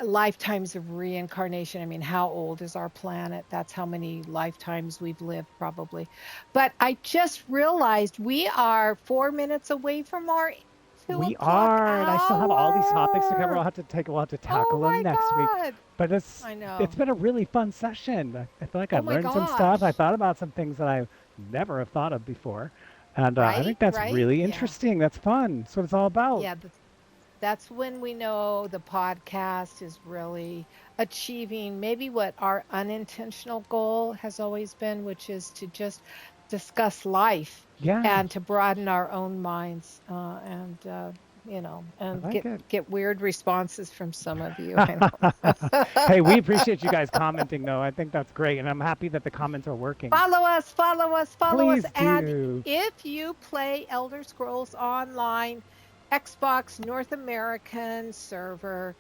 [SPEAKER 1] lifetimes of reincarnation. I mean, how old is our planet? That's how many lifetimes we've lived, probably. But I just realized we are 4 minutes away from our two
[SPEAKER 2] We
[SPEAKER 1] o'clock
[SPEAKER 2] are, and I still have all these topics to cover.
[SPEAKER 1] hour.
[SPEAKER 2] We'll have to
[SPEAKER 1] Oh
[SPEAKER 2] tackle them
[SPEAKER 1] my
[SPEAKER 2] next week.
[SPEAKER 1] God.
[SPEAKER 2] But
[SPEAKER 1] I
[SPEAKER 2] it's
[SPEAKER 1] know.
[SPEAKER 2] been a really fun session. I feel like I
[SPEAKER 1] Oh my
[SPEAKER 2] learned some stuff. I
[SPEAKER 1] gosh.
[SPEAKER 2] thought about some things that I never have thought of before, and I
[SPEAKER 1] Right?
[SPEAKER 2] think that's
[SPEAKER 1] Right?
[SPEAKER 2] really
[SPEAKER 1] Yeah.
[SPEAKER 2] interesting. That's fun. That's what it's all about.
[SPEAKER 1] Yeah. That's when we know the podcast is really achieving maybe what our unintentional goal has always been, which is to just discuss life
[SPEAKER 2] Yeah,
[SPEAKER 1] and to broaden our own minds and
[SPEAKER 2] I
[SPEAKER 1] and
[SPEAKER 2] like it.
[SPEAKER 1] get weird responses from some of you. I know.
[SPEAKER 2] Hey, we appreciate you guys commenting, though. I think that's great, and I'm happy that the comments are working.
[SPEAKER 1] Follow us, follow us, follow us.
[SPEAKER 2] Please
[SPEAKER 1] And
[SPEAKER 2] do.
[SPEAKER 1] if you play Elder Scrolls Online, Xbox North American server,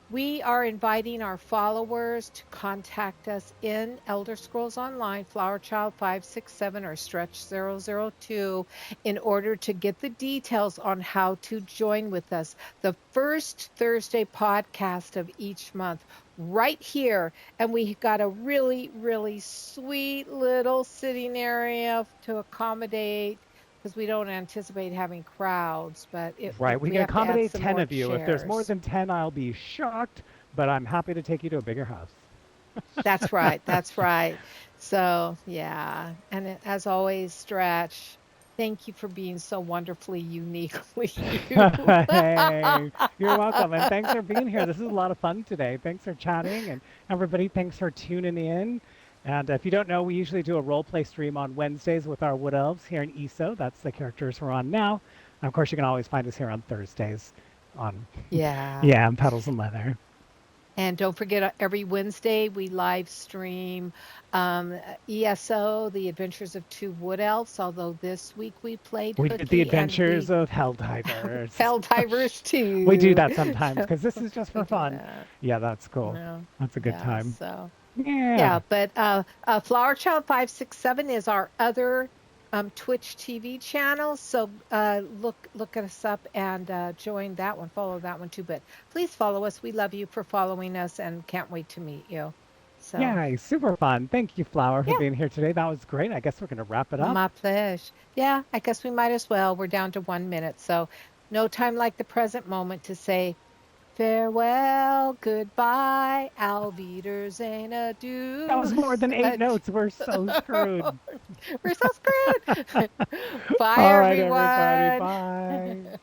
[SPEAKER 1] we are inviting our followers to contact us in Elder Scrolls Online, Flowerchild 567 or Stretch 002 in order to get the details on how to join with us. The first Thursday podcast of each month, right here. And we got a really, really sweet little sitting area to accommodate because we don't anticipate having crowds, but
[SPEAKER 2] Right. We
[SPEAKER 1] we
[SPEAKER 2] can
[SPEAKER 1] have to add
[SPEAKER 2] accommodate
[SPEAKER 1] some
[SPEAKER 2] 10
[SPEAKER 1] more
[SPEAKER 2] of you. If there's more
[SPEAKER 1] chairs.
[SPEAKER 2] than 10, I'll be shocked, but I'm happy to take you to a bigger house.
[SPEAKER 1] That's right. That's right. So, yeah. And as always, Stretch, thank you for being so wonderfully uniquely you.
[SPEAKER 2] Hey, you're welcome. And thanks for being here. This is a lot of fun today. Thanks for chatting. And everybody, thanks for tuning in. And if you don't know, we usually do a role play stream on Wednesdays with our Wood Elves here in ESO. That's the characters we're on now. And of course, you can always find us here on Thursdays on,
[SPEAKER 1] Yeah.
[SPEAKER 2] yeah, Petals and Leather.
[SPEAKER 1] And don't forget, every Wednesday we live stream ESO, The Adventures of Two Wood Elves, although this week we played
[SPEAKER 2] We did the
[SPEAKER 1] Hooky and
[SPEAKER 2] adventures
[SPEAKER 1] we
[SPEAKER 2] of Helldivers.
[SPEAKER 1] Helldivers
[SPEAKER 2] We do
[SPEAKER 1] 2.
[SPEAKER 2] that sometimes because this is just
[SPEAKER 1] We
[SPEAKER 2] for
[SPEAKER 1] do
[SPEAKER 2] fun.
[SPEAKER 1] that.
[SPEAKER 2] Yeah, that's cool.
[SPEAKER 1] No.
[SPEAKER 2] That's a good
[SPEAKER 1] Yeah.
[SPEAKER 2] time.
[SPEAKER 1] So.
[SPEAKER 2] Yeah.
[SPEAKER 1] Yeah, but Flower Child 567 is our other Twitch TV channel. So look us up and join that one. Follow that one too. But please follow us. We love you for following us and can't wait to meet you. So
[SPEAKER 2] Yeah, super fun. Thank you, Flower, for
[SPEAKER 1] yeah,
[SPEAKER 2] being here today. That was great. I guess we're going to wrap it up.
[SPEAKER 1] my pleasure. Yeah, I guess we might as well. We're down to 1 minute. So no time like the present moment to say farewell, goodbye, Alviders adieu.
[SPEAKER 2] That was more than 8 notes. We're so screwed.
[SPEAKER 1] We're so screwed. Bye,
[SPEAKER 2] All right, everybody.
[SPEAKER 1] everyone.
[SPEAKER 2] Bye.